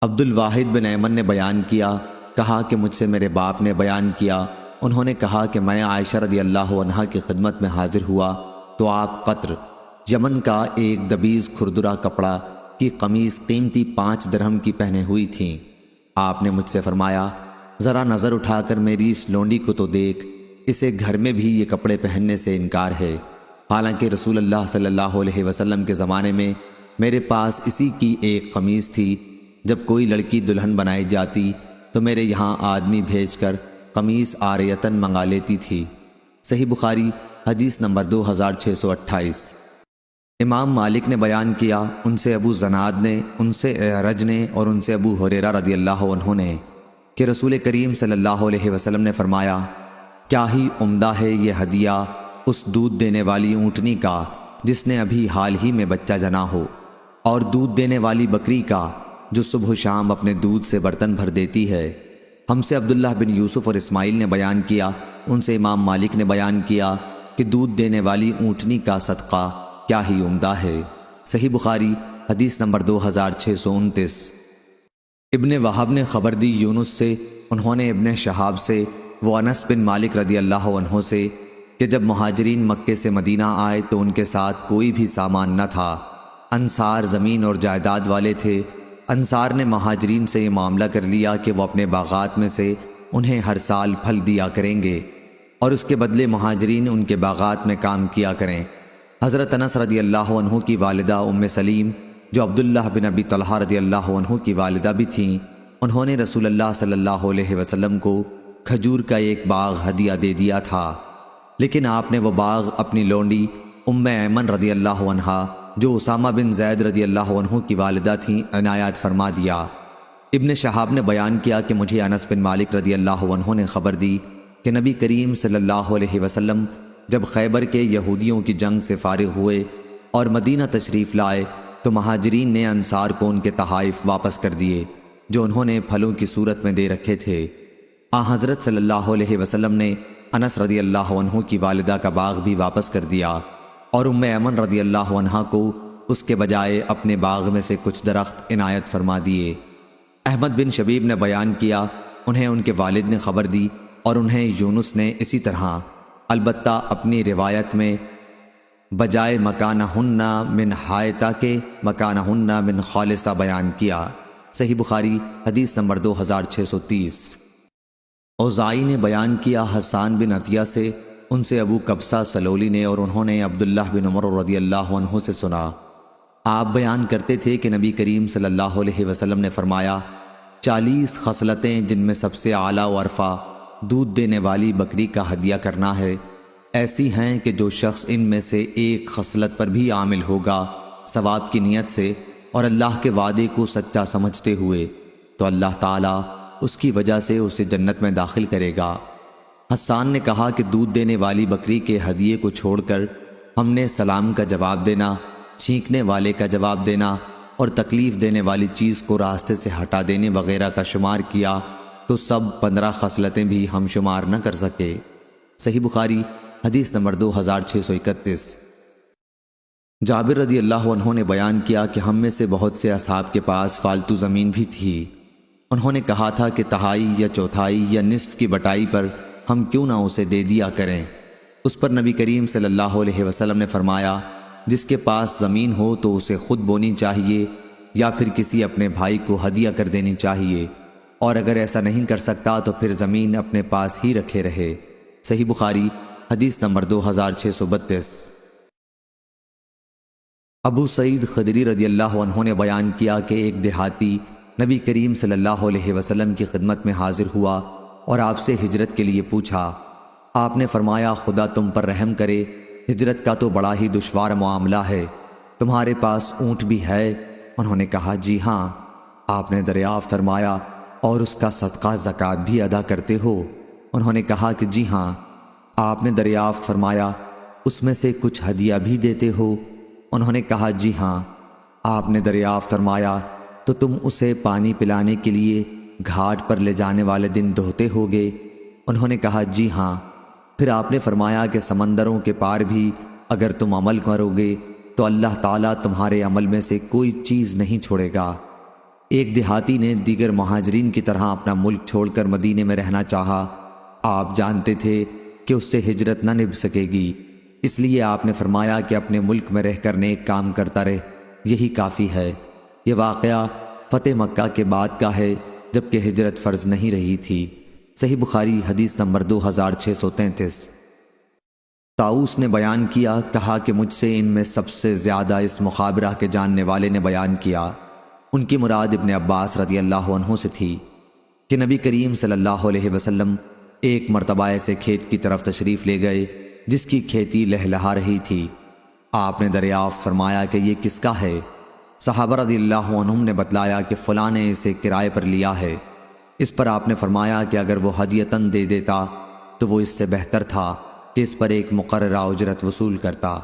عبد الواحد بن ایمن نے بیان کیا، کہا کہ مجھ سے میرے باپ نے بیان کیا، انہوں نے کہا کہ میں عائشہ رضی اللہ عنہا کی خدمت میں حاضر ہوا تو آپ قطر یمن کا ایک دبیز کھردرا کپڑا کی قمیص قیمتی 5 درہم کی پہنے ہوئی تھیں۔ آپ نے مجھ سے فرمایا ذرا نظر اٹھا کر میری اس لونڈی کو تو دیکھ، اسے گھر میں بھی یہ کپڑے پہننے سے انکار ہے، حالانکہ رسول اللہ صلی اللہ علیہ وسلم کے زمانے میں میرے پاس اسی کی ایک قمیص تھی۔ جب کوئی لڑکی دلہن بنائی جاتی تو میرے یہاں آدمی بھیج کر قمیص عاریتاً منگا لیتی تھی۔ صحیح بخاری حدیث نمبر 2628۔ امام مالک نے بیان کیا ان سے ابو زناد نے، ان سے اعرج نے اور ان سے ابو ہریرہ رضی اللہ عنہ نے کہ رسول کریم صلی اللہ علیہ وسلم نے فرمایا کیا ہی عمدہ ہے یہ ہدیہ اس دودھ دینے والی اونٹنی کا جس نے ابھی حال ہی میں بچہ جنا ہو، اور دودھ دینے والی بکری کا جو صبح و شام اپنے دودھ سے برتن بھر دیتی ہے۔ ہم سے عبداللہ بن یوسف اور اسماعیل نے بیان کیا، ان سے امام مالک نے بیان کیا کہ دودھ دینے والی اونٹنی کا صدقہ کیا ہی عمدہ ہے۔ صحیح بخاری حدیث نمبر 2629۔ ابن وہب نے خبر دی یونس سے، انہوں نے ابن شہاب سے، وہ انس بن مالک رضی اللہ عنہ سے کہ جب مہاجرین مکے سے مدینہ آئے تو ان کے ساتھ کوئی بھی سامان نہ تھا، انصار زمین اور جائیداد والے تھے۔ انصار نے مہاجرین سے یہ معاملہ کر لیا کہ وہ اپنے باغات میں سے انہیں ہر سال پھل دیا کریں گے اور اس کے بدلے مہاجرین ان کے باغات میں کام کیا کریں۔ حضرت انس رضی اللہ عنہ کی والدہ ام سلیم جو عبداللہ بن ابی طلحہ رضی اللہ عنہ کی والدہ بھی تھیں، انہوں نے رسول اللہ صلی اللہ علیہ وسلم کو کھجور کا ایک باغ ہدیہ دے دیا تھا، لیکن آپ نے وہ باغ اپنی لونڈی ام ایمن رضی اللہ عنہا جو اسامہ بن زید رضی اللہ عنہ کی والدہ تھیں عنایت فرما دیا۔ ابن شہاب نے بیان کیا کہ مجھے انس بن مالک رضی اللہ عنہ نے خبر دی کہ نبی کریم صلی اللہ علیہ وسلم جب خیبر کے یہودیوں کی جنگ سے فارغ ہوئے اور مدینہ تشریف لائے تو مہاجرین نے انصار کو ان کے تحائف واپس کر دیے جو انہوں نے پھلوں کی صورت میں دے رکھے تھے۔ حضرت صلی اللہ علیہ وسلم نے انس رضی اللہ عنہ کی والدہ کا باغ بھی واپس کر دیا اور ام ایمن رضی اللہ عنہ کو اس کے بجائے اپنے باغ میں سے کچھ درخت عنایت فرما دیے۔ احمد بن شبیب نے بیان کیا انہیں ان کے والد نے خبر دی اور انہیں یونس نے اسی طرح، البتہ اپنی روایت میں بجائے مکانہن من حائطہ کے مکانہن من خالصہ بیان کیا۔ صحیح بخاری حدیث نمبر 2630۔ اوزائی نے بیان کیا حسان بن عطیہ سے، ان سے ابو قبصہ سلولی نے اور انہوں نے عبداللہ بن عمر رضی اللہ عنہ سے سنا، آپ بیان کرتے تھے کہ نبی کریم صلی اللہ علیہ وسلم نے فرمایا 40 خصلتیں جن میں سب سے اعلیٰ و ارفع دودھ دینے والی بکری کا ہدیہ کرنا ہے ایسی ہیں کہ جو شخص ان میں سے ایک خصلت پر بھی عامل ہوگا ثواب کی نیت سے اور اللہ کے وعدے کو سچا سمجھتے ہوئے تو اللہ تعالیٰ اس کی وجہ سے اسے جنت میں داخل کرے گا۔ حسان نے کہا کہ دودھ دینے والی بکری کے ہدیے کو چھوڑ کر ہم نے سلام کا جواب دینا، چھینکنے والے کا جواب دینا اور تکلیف دینے والی چیز کو راستے سے ہٹا دینے وغیرہ کا شمار کیا تو سب 15 خصلتیں بھی ہم شمار نہ کر سکے۔ صحیح بخاری حدیث نمبر 2631۔ جابر رضی اللہ عنہ نے بیان کیا کہ ہم میں سے بہت سے اصحاب کے پاس فالتو زمین بھی تھی، انہوں نے کہا تھا کہ تہائی یا چوتھائی یا نصف کی بٹائی پر ہم کیوں نہ اسے دے دیا کریں۔ اس پر نبی کریم صلی اللہ علیہ وسلم نے فرمایا جس کے پاس زمین ہو تو اسے خود بونی چاہیے یا پھر کسی اپنے بھائی کو ہدیہ کر دینی چاہیے، اور اگر ایسا نہیں کر سکتا تو پھر زمین اپنے پاس ہی رکھے رہے۔ صحیح بخاری حدیث نمبر 2632۔ ابو سعید خدری رضی اللہ عنہ نے بیان کیا کہ ایک دیہاتی نبی کریم صلی اللہ علیہ وسلم کی خدمت میں حاضر ہوا اور آپ سے ہجرت کے لیے پوچھا۔ آپ نے فرمایا خدا تم پر رحم کرے، ہجرت کا تو بڑا ہی دشوار معاملہ ہے، تمہارے پاس اونٹ بھی ہے؟ انہوں نے کہا جی ہاں۔ آپ نے دریافت فرمایا اور اس کا صدقہ زکوٰۃ بھی ادا کرتے ہو؟ انہوں نے کہا کہ جی ہاں۔ آپ نے دریافت فرمایا اس میں سے کچھ ہدیہ بھی دیتے ہو؟ انہوں نے کہا جی ہاں۔ آپ نے دریافت فرمایا تو تم اسے پانی پلانے کے لیے گھاٹ پر لے جانے والے دن دھوتے ہوگے؟ انہوں نے کہا جی ہاں۔ پھر آپ نے فرمایا کہ سمندروں کے پار بھی اگر تم عمل کرو گے تو اللہ تعالیٰ تمہارے عمل میں سے کوئی چیز نہیں چھوڑے گا۔ ایک دیہاتی نے دیگر مہاجرین کی طرح اپنا ملک چھوڑ کر مدینے میں رہنا چاہا۔ آپ جانتے تھے کہ اس سے ہجرت نہ نبھ سکے گی، اس لیے آپ نے فرمایا کہ اپنے ملک میں رہ کر نیک کام کرتا رہے، یہی کافی ہے۔ یہ واقعہ فتح مکہ کے بعد کا ہے جبکہ ہجرت فرض نہیں رہی تھی۔ صحیح بخاری حدیث نمبر 2633۔ طاؤس نے بیان کیا، کہا کہ مجھ سے ان میں سب سے زیادہ اس مخابرہ کے جاننے والے نے بیان کیا، ان کی مراد ابن عباس رضی اللہ عنہ سے تھی، کہ نبی کریم صلی اللہ علیہ وسلم ایک مرتبہ ایسے کھیت کی طرف تشریف لے گئے جس کی کھیتی لہلہا رہی تھی۔ آپ نے دریافت فرمایا کہ یہ کس کا ہے؟ صحابہ رضی اللہ عنہم نے بتلایا کہ فلاں نے اسے کرائے پر لیا ہے۔ اس پر آپ نے فرمایا کہ اگر وہ ہدیۃً دے دیتا تو وہ اس سے بہتر تھا کہ اس پر ایک مقررہ اجرت وصول کرتا۔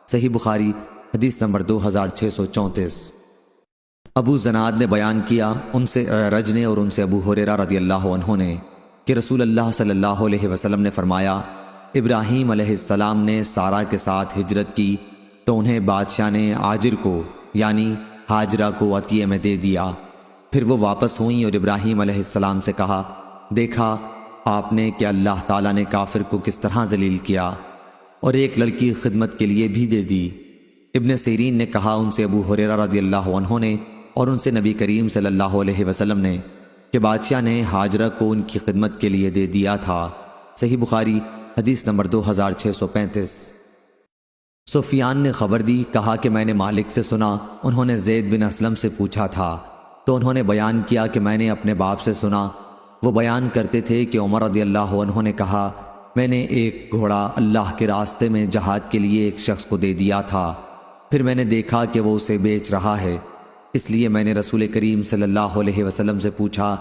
صحیح بخاری حدیث نمبر 2634۔ ابو زناد نے بیان کیا، ان سے اعرج نے اور ان سے ابو ہریرہ رضی اللہ عنہ نے، کہ رسول اللہ صلی اللہ علیہ وسلم نے فرمایا ابراہیم علیہ السلام نے سارہ کے ساتھ ہجرت کی تو انہیں بادشاہ نے عاجر کو یعنی ہاجرہ کو عطیے میں دے دیا۔ پھر وہ واپس ہوئیں اور ابراہیم علیہ السلام سے کہا، دیکھا آپ نے کہ اللہ تعالیٰ نے کافر کو کس طرح ذلیل کیا، اور ایک لڑکی خدمت کے لیے بھی دے دی۔ ابن سیرین نے کہا ان سے ابو ہریرہ رضی اللہ عنہ نے اور ان سے نبی کریم صلی اللہ علیہ وسلم نے کہ بادشاہ نے ہاجرہ کو ان کی خدمت کے لیے دے دیا تھا۔ صحیح بخاری حدیث نمبر 2635۔ سفیان نے خبر دی، کہا کہ میں نے مالک سے سنا، انہوں نے زید بن اسلم سے پوچھا تھا تو انہوں نے بیان کیا کہ میں نے اپنے باپ سے سنا، وہ بیان کرتے تھے کہ عمر رضی اللہ عنہ نے کہا میں نے ایک گھوڑا اللہ کے راستے میں جہاد کے لیے ایک شخص کو دے دیا تھا، پھر میں نے دیکھا کہ وہ اسے بیچ رہا ہے، اس لیے میں نے رسول کریم صلی اللہ علیہ وسلم سے پوچھا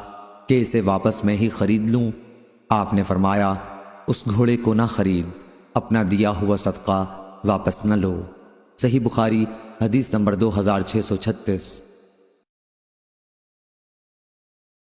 کہ اسے واپس میں ہی خرید لوں؟ آپ نے فرمایا اس گھوڑے کو نہ خرید، اپنا دیا ہوا صدقہ واپس نہ لو۔ صحیح بخاری حدیث نمبر 2636۔